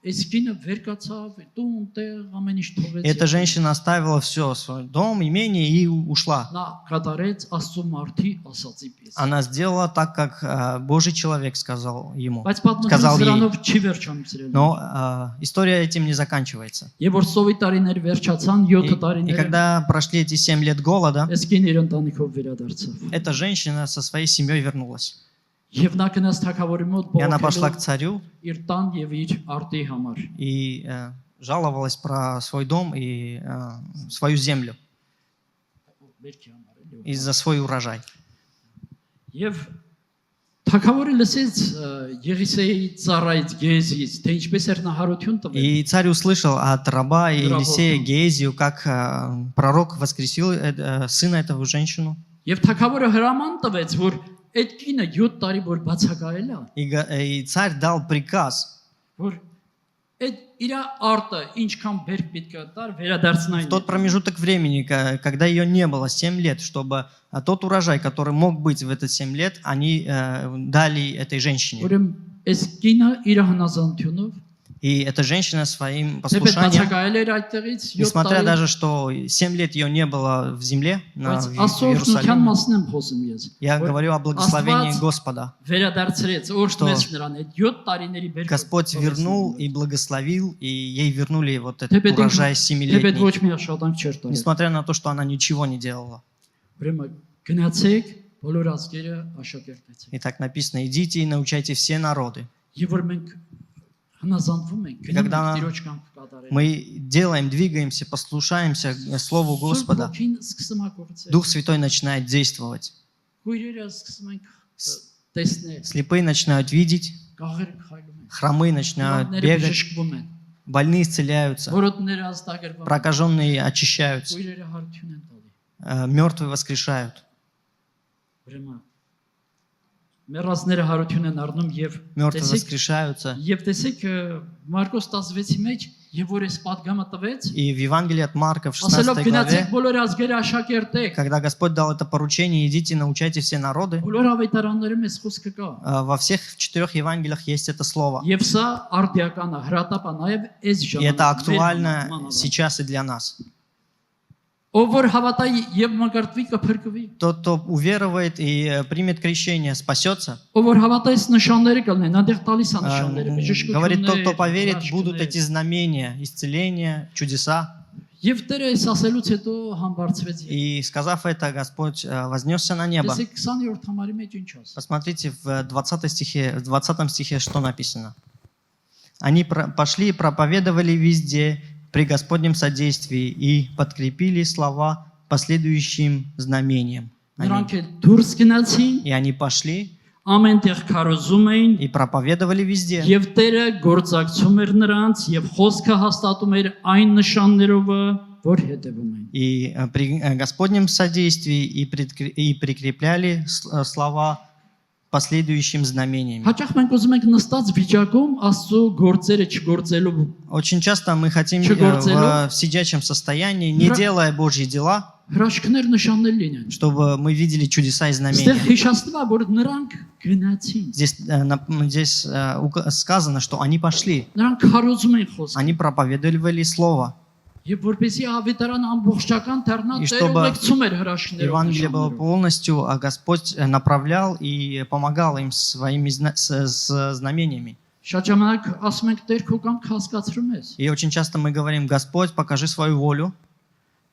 այս կինը վեր կացավ, տուն տեղ ամեն ինչ թողեց։ Эта женщина оставила все, свой дом, имение и ушла. Նա կատարեց Աստծո մարդի ասածի պես։ Она сделала так, как Божий человек сказал ему. Բայց պատմությունը Сказал ей. սրանով չի վերջամսրել։ Но история этим не заканчивается. Եվ որ սովի տարիներ վերջացան 7 И տարիներ, когда прошли эти 7 лет голода, այս կինը իր ընտանիքով վերադարձավ։ эта женщина со своей семьей вернулась. Եվ նա գնաց թագավորի մոտ И она пошла к բողոքելու царю իր տան եւ իր արտի համար։ и жаловалась про свой дом и свою землю Բերքի համար էլի։ и за свой урожай. Եվ Թագավորը լսեց Եղիսեի ծառայից Գեզից, թե ինչպես էր նա հարություն տվել։ И царь услышал от раба Раба. Елисея Геезию, как пророк воскресил сына этого женщину. Եվ թագավորը հրաման տվեց, որ այդ կինը 7 տարի որ բացակայել է, И царь дал приказ որ այդ իր արտը ինչքան բերք պետք է տար վերադարձնային։ в тот промежуток времени, когда ее не было, 7 лет, чтобы тот урожай, который мог быть в это 7 лет, они дали этой женщине. Ուրեմն այս կինը իր հնազանդությունով И эта женщина своим դեպի послушанием, բացակայել էր այդտեղից 7 несмотря տարի։ даже, что 7 лет ее не было в земле, Բայց в Աստծո օրհնության Иерусалиме, մասն եմ խոսում ես։ я որ говорю о благословении Աստված Господа. վերադարձրեց օրհնեց նրան այդ 7 տարիների բերք։ Господь вернул и благословил, и ей вернули вот этот Թեպետ урожай թեպետ 7-летний, ոչ մի աշխատանք չէր տալիս։ несмотря на то, что она ничего не делала. Ուրեմն գնացեք բոլոր ազգերը աշակերտեցեք։ И так написано: идите и научайте все народы. Եվ որ մենք հնազանդվում ենք, գնում Когда ենք Տիրոջ կամքը կատարել։ Мы делаем, двигаемся, послушаемся Слову Господа, Սուրբ Ոգին սկսում է գործել։ Дух Святой начинает действовать. Գույրերը սկսում ենք տեսնել, Слепые начинают видеть, գաղերը քայլում են, хромые начинают ուրախները бегать, բժշկվում են, больные исцеляются, որոտները ազդագրվում են, прокаженные очищаются, գույրերը հարություն են տալի։ мертвые воскрешают, Ուրեմն մեռածները հարություն են առնում եւ мертвые տեսեք воскрешаются. եւ տեսեք Մարկոս 16-ի մեջ եւ որ այս падգամը տվեց, И в Евангелии от Марка в ասելով 16 գնացեք главе, բոլոր ազգերը աշակերտեք, когда Господь дал это поручение: идите, научайте все народы, բոլոր ավետարաններում այս խոսքը կա։ во всех 4 Евангелиях есть это слово. Եվ սա արդիական է, հրատապ է նաև այս И это актуально ժամանակում։ сейчас и для нас. Ով որ հավատա եւ մկրտվի կփրկվի։ Тот, кто уверует и примет крещение, спасется. Ով որ հավատա այս նշանները կլինեն, այնտեղ տալիս է նշանները։ Говорит, тот, кто поверит, բժշկություններ, будут эти знамения, исцеления, чудеса. Եվ Տերը այս ասելուց հետո համբարձվեց։ И сказав это, Господь вознесся на небо. Տեսեք 20-րդ համարի մեջ ինչ ասա։ Посмотрите в 20 стихе, что написано. Они пошли и проповедовали везде при Господнем содействии и подкрепили слова последующим знамением. Նրանք էլ դուրս գնացին, И они пошли ամենտեղ քարոզում էին, и проповедовали везде. եւ Տերը գործակցում էր նրանց եւ խոսքը հաստատում էր այն նշաններով, որ հետևում էին։ И при Господнем содействии и прикрепляли слова последующим знамениями. Հաճախ մենք ուզում ենք նստած վիճակում Աստծո գործերը չգործելու, Очень часто мы хотим Чего в сидячем состоянии, не делая Божьи дела, հրաշքներ նշաններ լինեն։ чтобы мы видели чудеса и Այստեղ знамения. հիշացնում է, որ նրանք գնացին։ Здесь сказано, что они пошли, Նրանք քարոզում են խոսքը։ они проповедовали Слово. Եվ որպեսզի ավետարան ամբողջական դառնա, И Տերը чтобы ուղեկցում էր храшներով։ Евангелие было полностью, а Господь направлял и помогал им своими знамениями. Շատ ժամանակ ասում ենք Տեր քո կամք հասկացրում ես։ И очень часто мы говорим: Господь, покажи свою волю.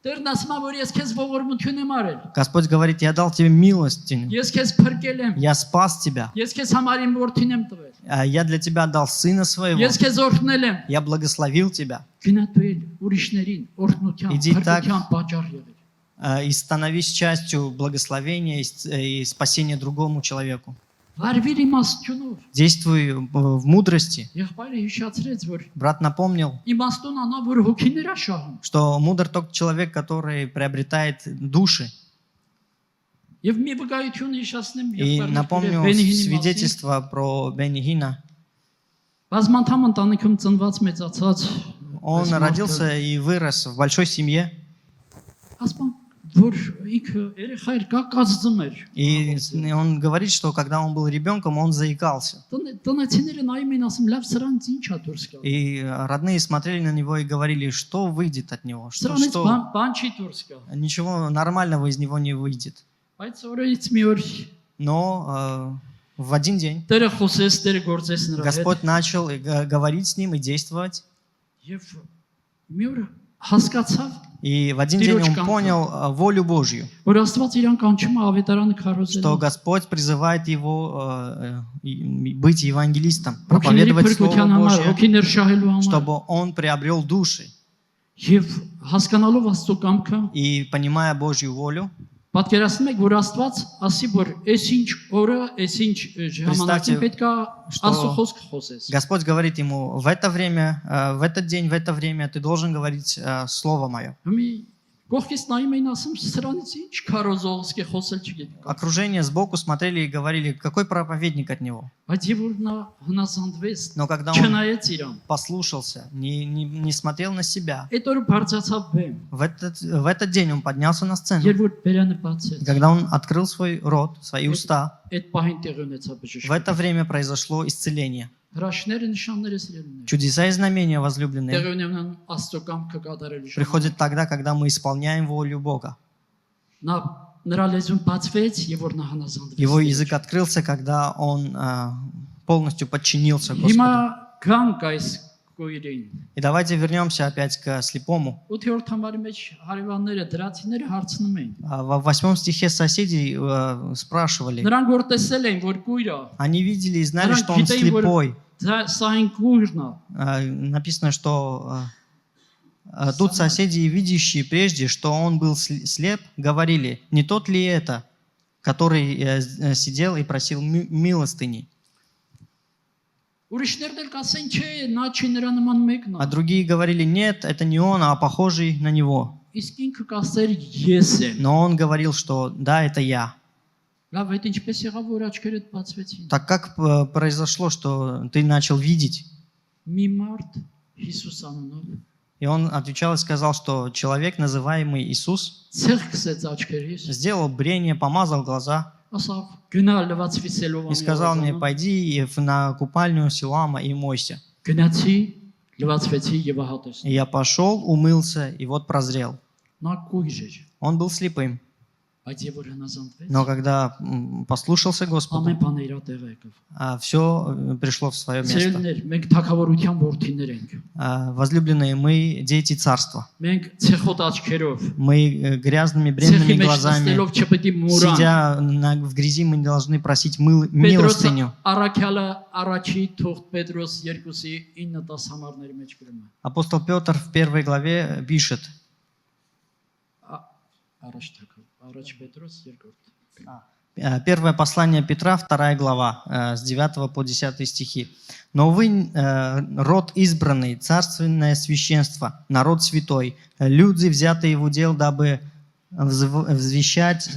Տերն ասում է, որ ես քեզ ողորմություն եմ արել։ Господь говорит: я дал тебе милостыню, Ես քեզ փրկել եմ։ я спас тебя, Ես քեզ համար իմ որդին եմ տվել։ я для тебя дал сына своего, Ես քեզ օրհնել եմ։ я благословил тебя. Գնա դու էլ ուրիշներին օրհնության, Իդի տակ- փրկության պատճառ եղիր։ И становись частью благословения и спасения другому человеку. Վարվիր իմաստությունով։ Действуй в мудрости. Եղբայրը հիշացրեց, որ Брат напомнил, իմաստուն անա, որ հոգիներ է շահում։ что мудр тот человек, который приобретает души. Եվ մի վկայություն հիշացնեմ И եղբայրը напомню свидетельство про Бени Хина. Բազմանդամ ընտանիքում ծնված մեծացած Он родился и вырос в большой семье. ասում որ ինքը երեխա էր կակածում էր։ И он говорит, что когда он был ребенком, он заикался. Տնեցիները նայում են ասում լավ սրանից ինչ է դուրս գա։ И родные смотрели на него и говорили: что выйдет от него, Սրանից что բան չի դուրս գա։ ничего нормального из него не выйдет. Բայց օրից մի օր Но в один день Տերը խոսեց, Տերը գործեց նրա հետ։ Господь начал говорить с ним и действовать. Եվ մի օր հասկացավ, И в один день он понял волю Божью, որ Աստված իրան կանչում է ավետարանը քարոզել։ что Господь призывает его быть евангелистом, Հոգիների проповедовать փրկության Слово համար, Божье, հոգիներ շահելու համար։ чтобы он приобрел души. Եվ հասկանալով Աստծո կամքը, И понимая Божью волю, Պատկերացնում եք, որ Աստված ասի, որ այսինչ օրը, այսինչ ժամանակին պետք է Աստծո խոսքը խոսես։ Господь говорит ему, в это время, в этот день, в это время ты должен говорить Слово Мое. Հիմի կողքից նայում էին ասում, սրանից ինչ քարոզողսկե խոսել չգիտեմ։ Окружение сбоку смотрели и говорили, какой проповедник от него. Բայց եւ որ նա հնազանդվեց, Но когда он չնայեց իրան, послушался, не смотрел на себя, այդ օրը բարձրացավ բեմ, в этот день он поднялся на сцену. երբ որ բերանը բացեց, Когда он открыл свой рот, свои уста, այդ пահին տեղի ունեցավ в բժշկություն։ это время произошло исцеление. Հրաշքները, նշանները սիրելիներ։ Чудеса и знамения, возлюбленные, Տեղի ունենան Աստծո կամքը կատարելու ժամանակ։ приходят тогда, когда мы исполняем волю Бога. Նրա լեզուն բացվեց եւ որ նա հնազանդվեց։ Его язык открылся, когда он полностью подчинился Հիմա Господу. գանք այս կույրին։ И давайте вернемся опять к слепому. 8-րդ համարի մեջ հարևանները, դրացիները հարցնում էին։ Во 8 стихе соседей спрашивали. Նրանք որ տեսել էին, որ կույրը, Они видели и знали, что он слепой. սա այն կույրն է։ Написано, что тут соседи, видящие прежде, что он был слеп, говорили, не тот ли это, который сидел и просил милостыни. Ուրիշներն էլ կասեն, չէ, նա չի նրա նման մեկն А է։ другие говорили, нет, это не он, а похожий на него. Իսկ ինքը կասեր ես եմ։ Но он говорил, что да, это я. Լավ, այդ ինչպես եղավ, որ աչքերդ բացվեցին։ Так как произошло, что ты начал видеть? Մի մարդ Հիսուս անունով И он отвечал и сказал, что человек, называемый Иисус, ցեղ քսեց աչքերիս, сделал брение, помазал глаза ասավ գնա լվացվի Սելովանի։ и сказал мне, пойди на купальню Силуама и мойся. Գնացի, լվացվեցի եւ ահա տեսա։ И я пошел, умылся, и вот прозрел. Նա կույր էր, Он был слепым, բայց եւ որ հնազանդվեց, но когда послушался Господу, ամեն բան իր տեղը եկավ։ все пришло в свое место. Սիրելիներ, մենք թակավորության որդիներ ենք։ Возлюбленные, мы дети Царства. Մենք ցեխոտ աչքերով, Мы грязными, ցեխի бренными մեջ глазами, նստելով չպետք է մուրան։ сидя в грязи, мы должны просить Պետրոս милостыню. Արաքյալը առաջի թողտ Պետրոս 2:9 համարների մեջ գրում է։ Апостол Петр в 1 главе пишет, Առաջ թակավ, առաջ Պետրոս 2. первое послание Петра, 2 глава, с 9 по 10 стихи. «Но вы, род избранный, царственное священство, народ святой, люди, взятые в удел, дабы возвещать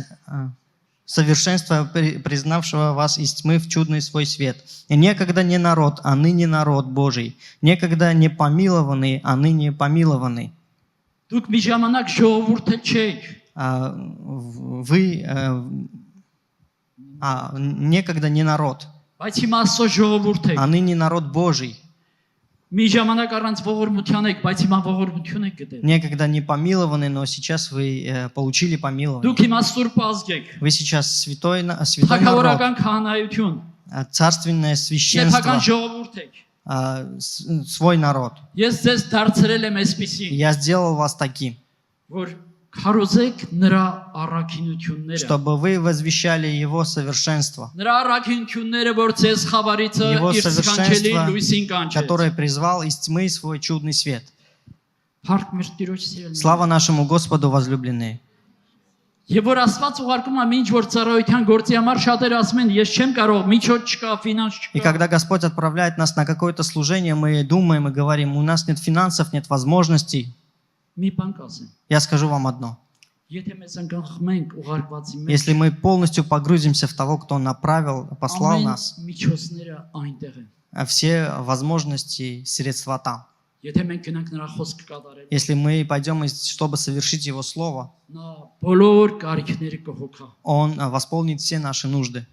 совершенство признавшего вас из тьмы в чудный свой свет. И некогда не народ, а ныне народ Божий, некогда не помилованный, а ныне помилованный». Դուք մի ժամանակ ժողովուրդ եք։ Вы некогда не народ, Բայց հիմա Աստծո ժողովուրդ եք։ а ныне народ Божий. Մի ժամանակ առանց ողորմության եք, բայց հիմա ողորմություն եք գտել։ Некогда не помилованы, но сейчас вы получили помилование. Դուք հիմա Սուրբ ազգ եք։ Вы сейчас святой народ, Թագավորական քահանայություն, царственное շեփական священство, ժողովուրդ եք։ свой народ. Ես ձեզ դարձրել եմ այսպեսին, Я сделал вас таким, որ քարոզեք նրա առաքինությունները։ чтобы вы возвещали Его совершенство, Նրա առաքինությունները, որ ձեզ խավարիցը Его իր սքանչելի совершенство, լույսին կանչեց։ которое призвал из тьмы свой чудный свет. Հարկ մեր Տիրոջ սիրելիներ։ Слава нашему Господу, возлюбленные. Եվ որ Աստված ուղարկում է ինչ որ ծառայության գործի համար շատերը ասում են, ես չեմ կարող, միջոց չկա, ֆինանս И չկա։ когда Господь отправляет нас на какое-то служение, мы думаем и говорим, у нас нет финансов, нет возможностей. Մի բան կասեմ։ Я скажу вам одно. Եթե մեզ ընկնխմենք ուղարկվածի մեջ, Если мы полностью погрузимся в того, кто направил, послал нас, միջոցները այնտեղ են։ все возможности, средства там. Եթե մենք գնանք նրա խոսքը կատարել, Если мы пойдем, чтобы совершить Его Слово, նա բոլոր կարիքները կհոգա։ Он восполнит все наши нужды.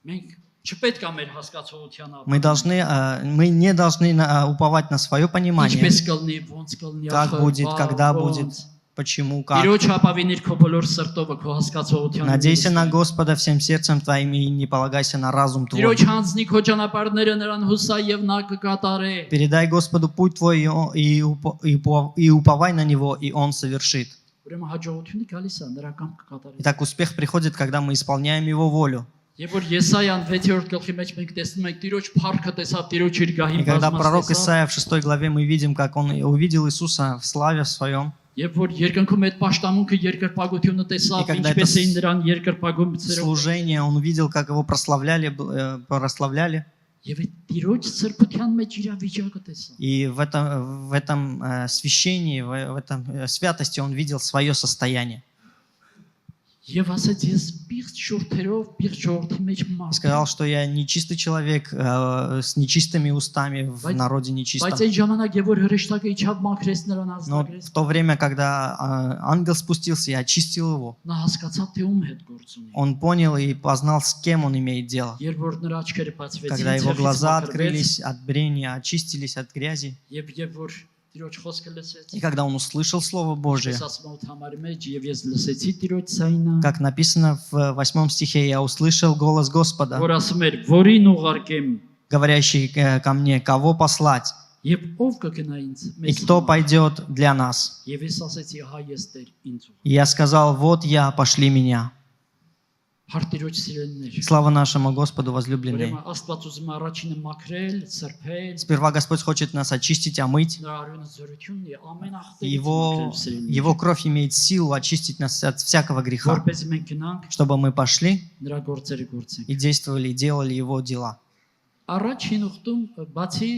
Մենք չպետք է մեր հասկացողության ապրել։ Мы не должны уповать на свое понимание, Ինչպես կլինի, ոնց կլինի, как будет, когда будет, почему, как. Տիրոջ ապավինիր քո բոլոր սրտովը, քո հասկացողության։ Надейся на Господа всем сердцем твоим и не полагайся на разум твой. Տիրոջ հանձնի քո ճանապարհները նրան հուսա եւ նա կկատարե։ Передай Господу путь твой и уповай на Него, и Он совершит. Ուրեմն հաջողությունը գալիս է նրա կամքը կատարել։ Итак, успех приходит, когда мы исполняем Его волю. Եվ որ Եսայան 6-րդ գլխի մեջ մենք տեսնում ենք Տիրոջ փառքը տեսավ, Տիրոջ իր գահին И когда բազմաց пророк տեսավ, Исаия в 6 главе мы видим, как он увидел Иисуса в славе своем, Երբ որ երկնքում այդ պաշտամունքը երկրպագությունը տեսավ, И когда ինչպես это էին նրան երկրպագումցերով, служение, он увидел, как его прославляли. եւ այդ Տիրոջ սրբության մեջ իր վիճակը տեսավ։ И в этом священии, в этом святости он видел свое состояние. Եվ ասաց ես պիղծ շուրթերով, պիղծ ժողովրդի մեջ И մարդ։ сказал, что я нечистый человек с нечистыми устами в народе нечистом. Բայց այդ ժամանակ եւ որ հրեշտակը իջավ մաքրեց նրան Но ազնագրեց, в то время, когда ангел спустился и очистил его, նա հասկացավ թե ում հետ գործ ունի։ он понял и познал, с кем он имеет дело. Երբ որ նրա աչքերը Когда բացվեցին, его глаза ցեղից открылись от брения, очистились от грязи, եւ որ Տիրոջ խոսքը լսեց, и когда он услышал Слово Божие, ես ասում եմ համարի մեջ եւ ես լսեցի Տիրոջ ցայնը, как написано в 8 стихе, я услышал голос Господа, որ ասում էր, որին ուղարկեմ говорящий ко мне, кого послать, եւ ով կգնա ինձ и մեզ։ кто пойдет для нас. Եվ ես ասեցի, հա ես Տեր ինձ ուղ։ И я сказал, вот я, пошли меня. Հարտիրոջ սիրելիներ։ Слава нашему Господу, возлюбленные. Ուրեմն Աստված ուզում է առաջինը մաքրել, սրբել, Сперва Господь хочет нас очистить, омыть. նրա արյունը զորությունն է ամեն ախտերից Его кровь имеет силу очистить нас от всякого греха, որպես մենք գնանք чтобы мы пошли նրա գործերը գործենք։ и действовали, и делали Его дела. Առաջին ուխտում բացի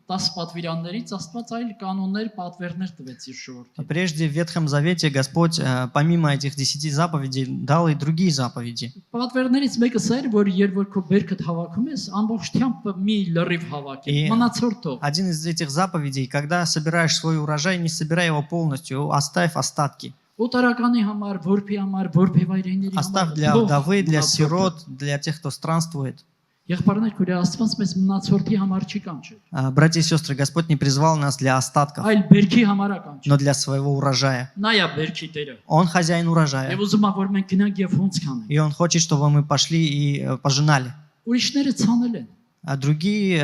10 պատվիրաններից Աստված այլ կանոններ, պատվերներ տվեց իր ժողովրդին։ Прежде в Ветхом Завете Господь, помимо этих 10 заповедей, дал и другие заповеди. Պատվերներից մեկը սա էր, որ երբ որ քո բերքդ հավաքում ես, ամբողջությամբ մի լրիվ հավաքել, И մնացորդով։ один из этих заповедей, когда собираешь свой урожай, не собирай его полностью, оставь остатки. Օտարականի համար, որբի համար, որբևայրենների Оставь համար, для թող вдовы, для մնացորդը։ сирот, для тех, кто странствует. Եղբայրներ, քույր Աստված մեզ մնացորդի համար չի կանչել, Братья и сестры, Господь не призвал нас для остатков, այլ բերքի համար է կանչել։ но для своего урожая. Նա է бերքի Տերը։ Он хозяин урожая. Եվ уզում է, որ մենք գնանք եւ հունց կանենք։ И Он хочет, чтобы мы пошли и пожинали. Ուրիշները ցանել են։ А другие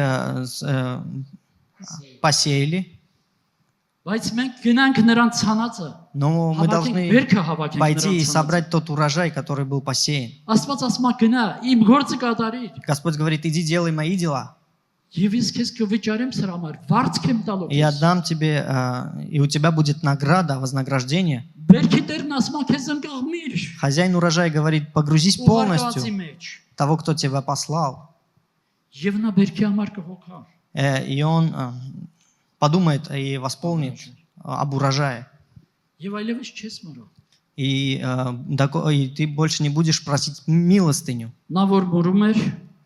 посеяли. Բայց մենք գնանք նրան ցանածը։ Но мы Հավաքենք, должны բերքը հավաքենք пойти и նրան ցանածը։ собрать тот урожай, который был посеян. Աստված ասում է գնա, իմ գործը կատարիր։ Господь говорит, иди делай мои дела, Եվ ես քեզ կվճարեմ սրա համար, վարձք եմ տալու։ и я отдам тебе, и у тебя будет награда, вознаграждение. Բերքի Տերն ասում է քեզ ընկղմիր։ Хозяин урожая говорит, погрузись Ուղարկվածի полностью մեջ։ того, кто тебя послал. Եվ նա բերքի համար կհոգա։ И он подумает и восполнит об урожае. Եվ այլևս չես մռա։ И ты больше не будешь просить милостыню. Նա որ մուրում էր,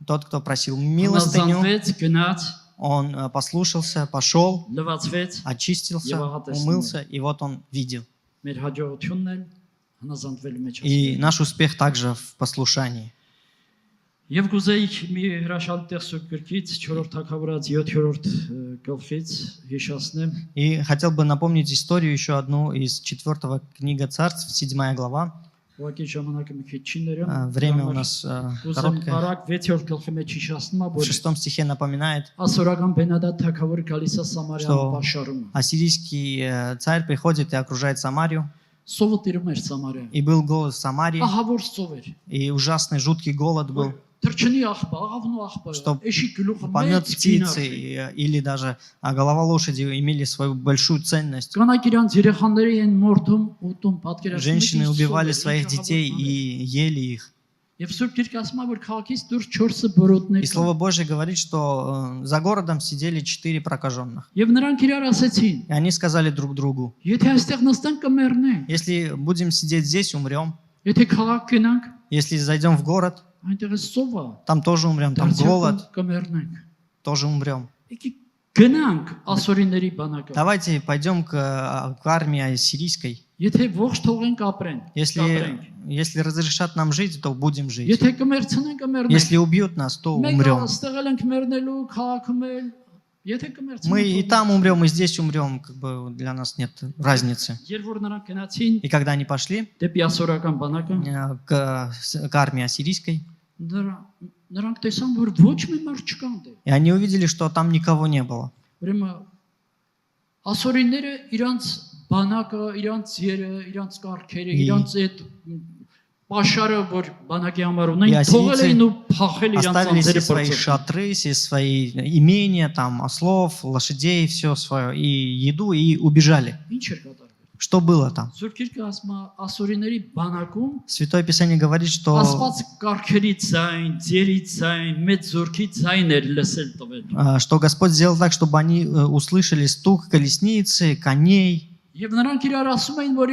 Тот, кто просил милостыню, հանձնվեց, гнաց, он послушался, пошел, լվացվեց, очистился, умылся, и вот он видел. մեր հաջողությունն էլ հնազանդվելու մեջ И ասում։ наш успех также в послушании. Եվ գուզեի մի հրաշալի տեքստ գրքից 4-րդ թագավորած 7-րդ գլխից հիշացնեմ։ И хотел бы напомнить историю еще одну из 4 книга Царств, 7 глава. Ուղղակի ժամանակը մի քիչ չի ներում։ Время у нас Ուզեմ короткое. արագ 6-րդ գլխի մեջ հիշացնում եմ, В որ 6 стихе напоминает, ասորական Բենադատ թագավորը գալիս է Սամարիան Что? պաշարում։ ассирийский царь приходит и окружает Самарию. Սովը տիրում էր Սամարիա։ И был голод в Самарии, Ահավոր սով էր։ и ужасный, жуткий голод был. Թրջնի աղբա, աղավնու աղբա, Что էշի գլուխը Помет մեծ птицы գինար։ или даже голова лошади имели свою большую ценность. Կանայք իրանց երեխաների են մորթում, ուտում, պատկերացնում։ Женщины убивали своих детей и ели их. Եվ Սուրբ Գիրքը ասում է, որ քաղաքից դուրս 4 բորոտներ И Слово Божье говорит, что за городом сидели 4 прокаженных. Եվ նրանք իրար ասեցին. И они сказали друг другу, Եթե այստեղ նստենք կմեռնենք։ если будем сидеть здесь, умрем. Եթե քաղաք գնանք, Если зайдем в город, այնտեղ է սովա, там тоже умрем, там голод, կմեռնենք։ тоже умрем. Եկի գնանք ասորիների բանակը։ Давайте пойдем к армии сирийской. Եթե ողջ թողենք ապրեն, Если разрешат нам жить, то будем жить. Եթե կմեռցնեն, կմեռնենք։ Если убьют нас, то Մենք умрем. ստեղել ենք մեռնելու քաղաքում էլ, եթե կմեռցնեն։ Мы и там умрем, и здесь умрем. Как бы для нас нет разницы. Երբ որ նրանք գնացին И когда они пошли դեպի ասորական բանակը, к армии ассирийской, նրանք տեսան, որ ոչ մի մարդ չկա այնտեղ։ и они увидели, что там никого не было. Ուրեմն ասորիները իրանց բանակը, իրանց երը, իրանց կարգերը, իրանց այդ պաշարը, որ բանակի համար ունեն, թողել էին ու փախել իրանց Оставили все անձերի свои բարձր։ шатры, все свои имения, там, ослов, лошадей, все свое, и еду, и убежали. Ինչ էր կատարվել։ Что было там? Սուրբ Գիրքը ասում է ասորիների բանակում Святое Писание говорит, что, Աստված կարգերի ձայն, ձերի ձայն, մեծ զորքի ձայն էր լսել տվել։ что Господь сделал так, чтобы они услышали стук колесницы, коней. Եվ նրանք իրար ասում էին, որ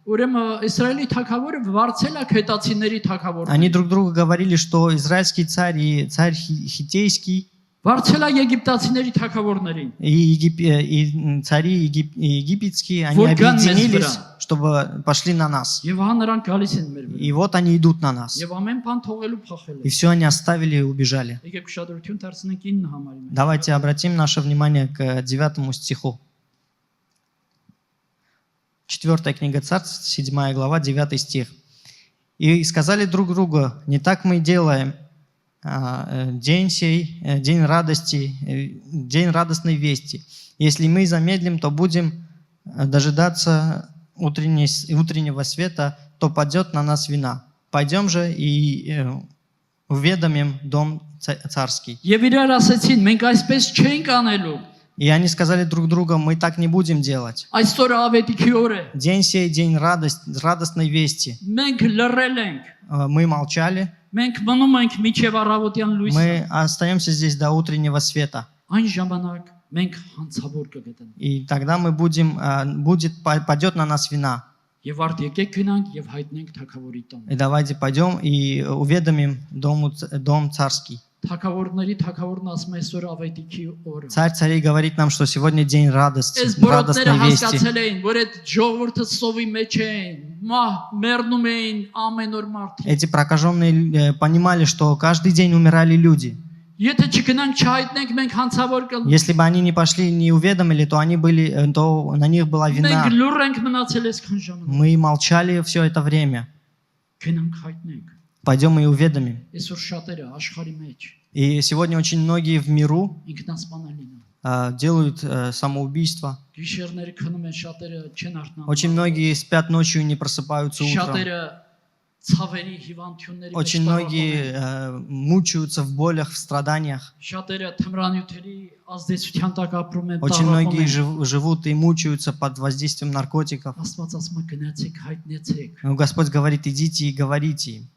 Իսրայելի թագավորը վարձել է քետացիների թագավորը։ Они друг другу говорили, что израильский царь и царь Хиттейский Վարձել է եգիպտացիների թագավորներին։ и цари египетские, они Вот ган объединились, мезбра. чтобы пошли на нас. Եվ հա նրանք գալիս են մեր վրա։ И вот они идут на нас. Եվ ամեն բան թողելու փախել И է։ все они оставили и убежали. Եկեք ուշադրություն դարձնենք 9 համարի մեջ։ Давайте обратим наше внимание к 9 стиху. 4 книга Царств, 7 глава, 9 стих. «И сказали друг другу, не так мы делаем, день сей, день радости, день радостной вести. Если мы замедлим, то будем дожидаться утреннего света, то падет на нас вина. Пойдем же и уведомим дом царский». Եվ իրար ասեցին, մենք այսպես չենք անելու։ И они сказали друг другу, мы так не будем делать. Այսօր ավետիքի օր է։ День сей, день радостной вести. Մենք լռել ենք։ Мы молчали, Մենք մնում ենք միջև առավոտյան լույսը։ мы остаемся здесь до утреннего света. Այն ժամանակ մենք հանցավոր կգտնենք։ И тогда мы падет на нас вина. Եվ արդ եկեք գնանք եւ հայտնենք թագավորի տան։ И давайте пойдем и уведомим дом царский. Թագավորների թագավորն ասում է այսօր ավետիքի օրը։ Царь царей говорит нам, что сегодня день радости, Այս բորոտները радостной вести. հասկացել էին, որ այդ ժողովուրդը սովի մեջ էին, մեռնում էին ամեն օր մարդիկ։ Эти прокаженные понимали, что каждый день умирали люди. Եթե չգնանք չհայտնենք, մենք հանցավոր կլինենք։ Если бы они не пошли, не уведомили, то на них была вина. Մենք լուր ենք մնացել այսքան ժամանակ։ Мы молчали все это время. Գնանք հայտնենք։ Пойдем и уведомим. Այսօր շատերը աշխարհի մեջ И сегодня очень многие в миру ինքնասպանալին են։ делают самоубийство. Գիշերները քնում են, շատերը չեն արթնանում։ Очень многие спят ночью и не просыпаются утром. Շատերը ցավերի հիվանդությունների մեջ Очень многие мучаются в болях, в страданиях. Շատերը թմրանյութերի ազդեցության տակ ապրում են։ Очень многие живут и мучаются под воздействием наркотиков. Աստված ասում է գնացեք, հայտնեցեք, Но Господь говорит, идите и говорите им,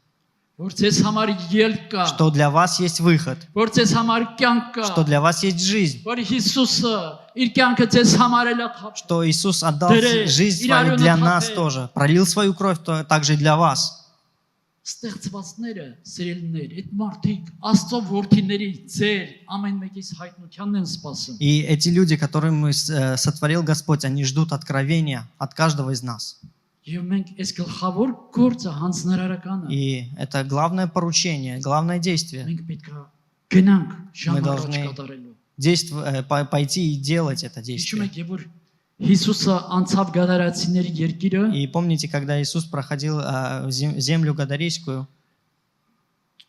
որ ձեզ համար ելք կա, что для вас есть выход, որ ձեզ համար կյանք կա, что для вас есть жизнь, որ Հիսուսը իր կյանքը ձեզ համար էլ է թափել։ что Иисус отдал жизнь свою для нас тоже, пролил свою кровь также и для вас. Ստեղծվածները, սիրելիներ, այդ մարդիկ Աստծո որդիների ձեր ամեն մեկից հայտնությանն են սպասում։ И эти люди, которым сотворил Господь, они ждут откровения от каждого из нас. Եվ մենք այս гլխավոր գործը հանձնարարական է։ И это главное поручение, главное действие. Մենք պետք է գնանք Мы ժամանակ должны կատարելու։ пойти и делать это Հիշում действие. եք, որ Հիսուսը անցավ գադարացիների երկիրը, И помните, когда Иисус проходил землю Гадарейскую,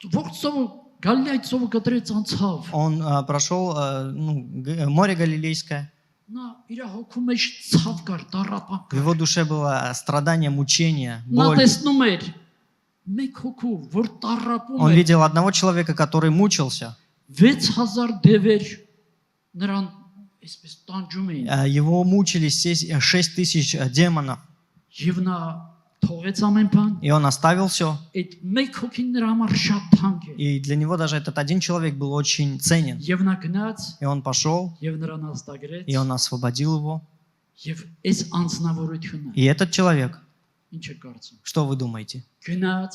ողջ ծովը Գալիլեայի ծովը կտրեց անցավ։ он прошел море Галилейское. Նա իր հոգու մեջ ցավ կար, տառապան В его душе было страдание, мучение, Նա боль. տեսնում էր մեկ հոգու, որ տառապում Он է, видел одного человека, который мучился. 6000 դևեր նրան այսպես տանջում էին։ Его мучили 6 тысяч демонов. Եվ նա թողեց ամեն բան։ И он оставил все. Այդ մեկ հոգին նրա համար շատ թանկ է։ И для него даже этот один человек был очень ценен. Եվ նա գնաց, И он пошел, եւ նրան հաստագրեց, и он освободил его. եւ այս անձնավորությունը И этот человек, ինչ է կարծում։ что вы думаете? Գնաց,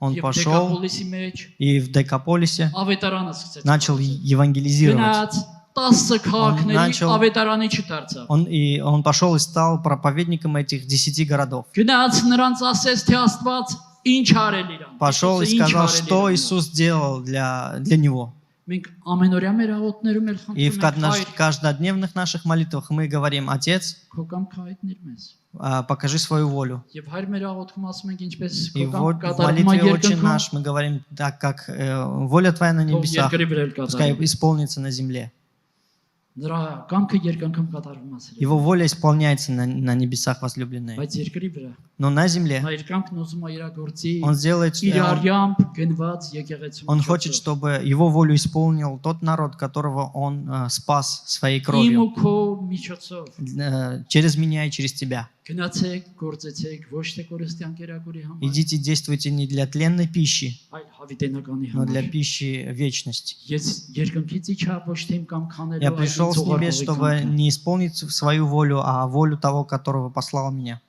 Он եւ пошел Դեկապոլիսի մեջ и в Декаполисе ավետարանը սկսեց։ начал евангелизировать. Գնաց 10 քաղաքների начал- ավետարանի չդարձավ։ Он пошел и стал проповедником этих 10 городов. Գնաց նրանց ասեց, թե Աստված ինչ արել իրան։ Пошел и Հիսուսը ինչ сказал, արել что իրան։ Иисус сделал для него. Մենք ամենօրյա մեր աղոթներում էլ И в խնդրում ենք, Հայր, каждодневных наших молитвах мы говорим: Отец, քո կամքը հայտներ մեզ։ покажи свою волю. Եվ հայր մեր աղոթքում ասում ենք ինչպես И քո вот կամքը в կատարվում է молитве «Отче երկնքում, наш» мы говорим: так как воля Твоя на թող небесах, երկրի վրա էլ пускай կատարվի։ исполнится на земле. Նրա կամքը երկնքում կատարվում է սիրելի։ Его воля исполняется на небесах, возлюбленные. Բայց երկրի վրա Но на земле նա իր կամքն ուզում է իր գործի Он сделает, իր արյամբ գնված եկեղեցու։ Он хочет, чтобы Его волю исполнил тот народ, которого Он спас своей Իմ кровью. ու քո միջոցով через меня и через тебя. գնացեք, գործեցեք ոչ թե կորստյան կերակուրի համար, Идите, действуйте не для тленной пищи, այլ հավիտենականի но для համար։ пищи вечности. Ես երկնքից իջա ոչ թե իմ կամ քանելու, Я пришел с небес, чтобы не исполнить свою волю, а волю того, которого послал меня.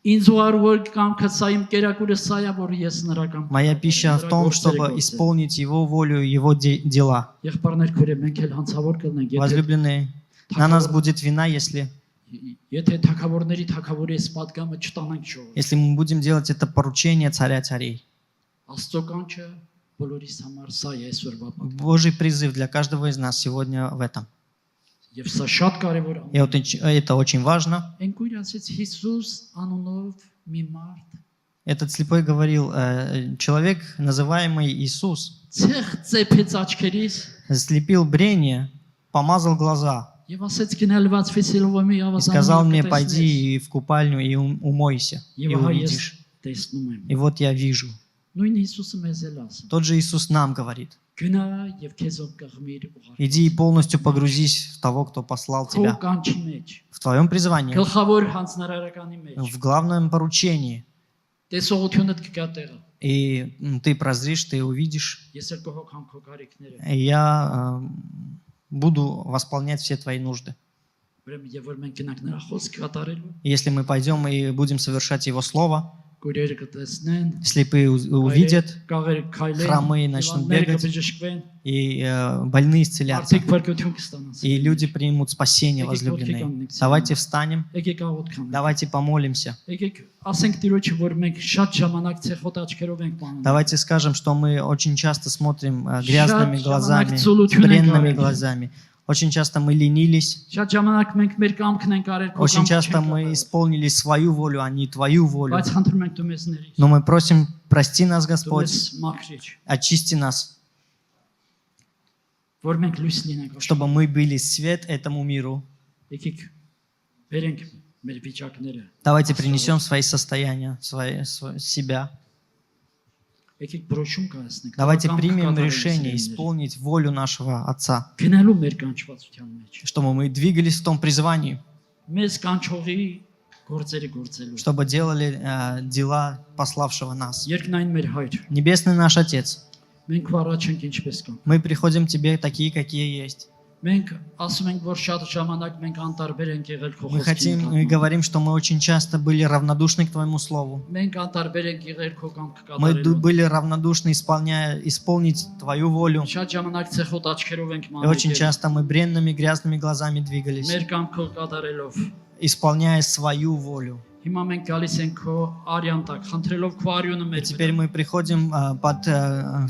Ինձ ուղարկող կամքը սա իմ կերակուրը սա է, որ ես նրա կամքը։ Моя пища в том, чтобы исполнить Его волю, Его дела. Եղբայրներ քուրե մենք էլ հանցավոր կլնենք, եթե Возлюбленные, на нас будет вина, если թակավորների թակավորի այս պատգամը չտանանք ժողովուրդ։ мы будем делать это поручение царя царей. Աստծո կանչը բոլորիս համար սա է այսօրվա պատգամը։ Божий призыв для каждого из нас сегодня в этом. Եվ սա շատ կարևոր է։ И вот это очень важно. Ընկույր ասեց Հիսուս անունով մի մարդ Этот слепой говорил, человек, называемый Иисус, ցեղ ծեփեց աչքերիս слепил брение, помазал глаза եւ ասեց գնալված ֆիսիլովի и сказал мне, пойди в купальню и умойся, и Եվ ահա ես увидишь. տեսնում եմ։ И вот я вижу. Նույն Հիսուսը մեզ էլ ասում։ Тот же Иисус нам говорит, Գնա եւ քեզով կղմիր ուղարկել։ иди и полностью погрузись в того, кто послал Քո тебя, կանչի մեջ, в твоем призвании, գլխավոր հանձնարարականի մեջ, в главном поручении. տեսողությունդ կգա տեղը։ И ты прозришь, ты увидишь, Ես էլ կհոգամ քո կարիքները։ и я буду восполнять все твои нужды. Ուրեմն եւ որ մենք գնանք նրա խոսքը կատարելու, Если мы пойдем и будем совершать Его Слово, գույրերը կտեսնեն, слепые увидят, կաղերը քայլեն, Хромые начнут հիվանդները бегать. կբժշկվեն, и больные исцелятся, արդյոք փրկություն կստանան։ и люди примут спасение, возлюбленные. Давайте встанем, Եկեք աղոտ քանենք։ давайте помолимся. Եկեք ասենք Տիրոջը, որ մենք շատ ժամանակ ցեխոտ աչքերով ենք պանում։ Давайте скажем, что мы очень часто смотрим грязными Շատ глазами, ժամանակ бренными ցուլություն ենք глазами. Очень часто мы ленились, Շատ ժամանակ մենք մեր կամքն ենք արել, քո очень կամքը часто չենք мы արել։ исполнили свою волю, а не Твою волю. Բայց խնդրում ենք դու մեզ ների։ Но мы просим, прости нас, Դու Господь, մեզ մաքրիչ, очисти нас, որ մենք լույս լինենք։ чтобы мы были свет этому миру. Եկեք բերենք մեր վիճակները։ Давайте принесем свои состояния, себя. Եկեք բրոշում կայացնենք։ Давайте примем решение исполнить волю нашего Отца, գնալու մեր կանչվածության մեջ։ чтобы мы двигались в том призвании, Մեզ կանչողի գործերը գործելու։ чтобы делали дела пославшего нас. Երկնային մեր հայր, Небесный наш Отец, մենք քո առաջ ենք ինչպես կան։ мы приходим к Тебе такие, какие есть. Մենք ասում ենք, որ շատ ժամանակ մենք անտարբեր ենք եղել քո Мы хотим и խոսքին։ говорим, что мы очень часто были равнодушны к Твоему Слову. Մենք անտարբեր ենք եղել քո կամքը Мы կատարելու։ были равнодушны, исполнить Твою волю. Շատ ժամանակ ցեխոտ աչքերով ենք И очень մանել։ часто мы бренными, грязными глазами двигались, Մեր կամքը կատարելով։ исполняя свою волю. Հիմա մենք գալիս ենք քո արյան տակ, խնդրելով քո արյունը И մեր теперь վրա։ мы приходим под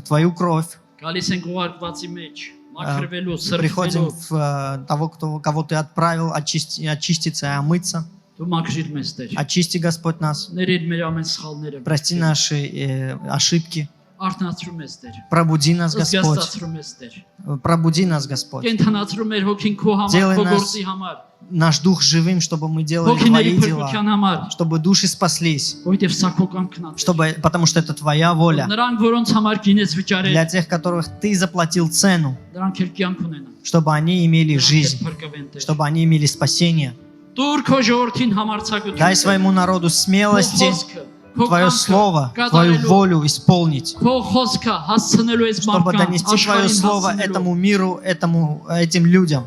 Твою кровь, Գալիս ենք ուղարկվածի մեջ, մաքրվելու, приходим սրբելու։ в того, кого Ты отправил, очиститься и омыться. Դու մաքրիր մեզ Տեր։ Очисти, Господь, нас. Ների մեր ամեն սխալները։ Прости наши ошибки. Արթնացրու մեզ Տեր։ Пробуди нас, Господь. Զգաստացրու մեզ Տեր։ Пробуди нас, Господь. Կենթանացրու մեր հոգին քո համար, Делай քո нас գործի համար, Наш дух живым, чтобы мы делали հոգիների Твои дела, փրկության համար, чтобы души спаслись, որովհետև սա քո կամքն է։ потому что это Твоя воля. Նրանք, որոնց համար գինես վճարել, Для тех, которых Ты заплатил цену, նրանք էլ կյանք ունենան։ чтобы они имели Նրանք էլ жизнь, փրկվեն Տեր։ чтобы они имели спасение. Դուր քո ժողովրդին համարձակություն։ Дай своему народу смелости, քո Твое կամքը Слово, Твою կատարելու, волю исполнить, քո խոսքը հասցնելու այս чтобы մարդկանց, донести Твое աշխարհին Слово հասցնելու։ этому миру, этим людям.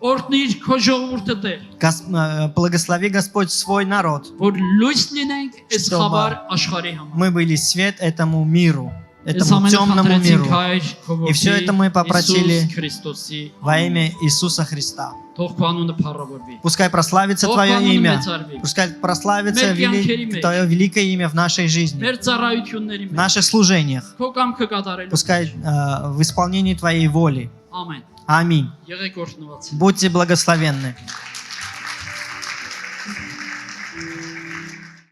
Օրհնիր քո ժողովուրդը Տեր, Благослови, Господь, свой народ. որ լույս լինենք այս Чтобы խավար աշխարհի համար։ Мы были свет этому миру, Այս этому ամենը темному խնդրեցինք миру. Հայր քո И всё это мы попросили Иисус Քրիստոսի Во имя Иисуса Христа. Թող քո անունը փառավորվի։ Пускай прославится Թող Твое քո անունը имя. մեծարվի։ Пускай прославится Մեր կյանքերի մեջ, Твое великое имя в нашей жизни, մեր ծառայությունների в մեջ, наших служениях. քո կամքը կատարելու։ Пускай в исполнении Твоей воли. Ամեն։ Аминь. Եղեք օրհնված։ Будьте благословенны.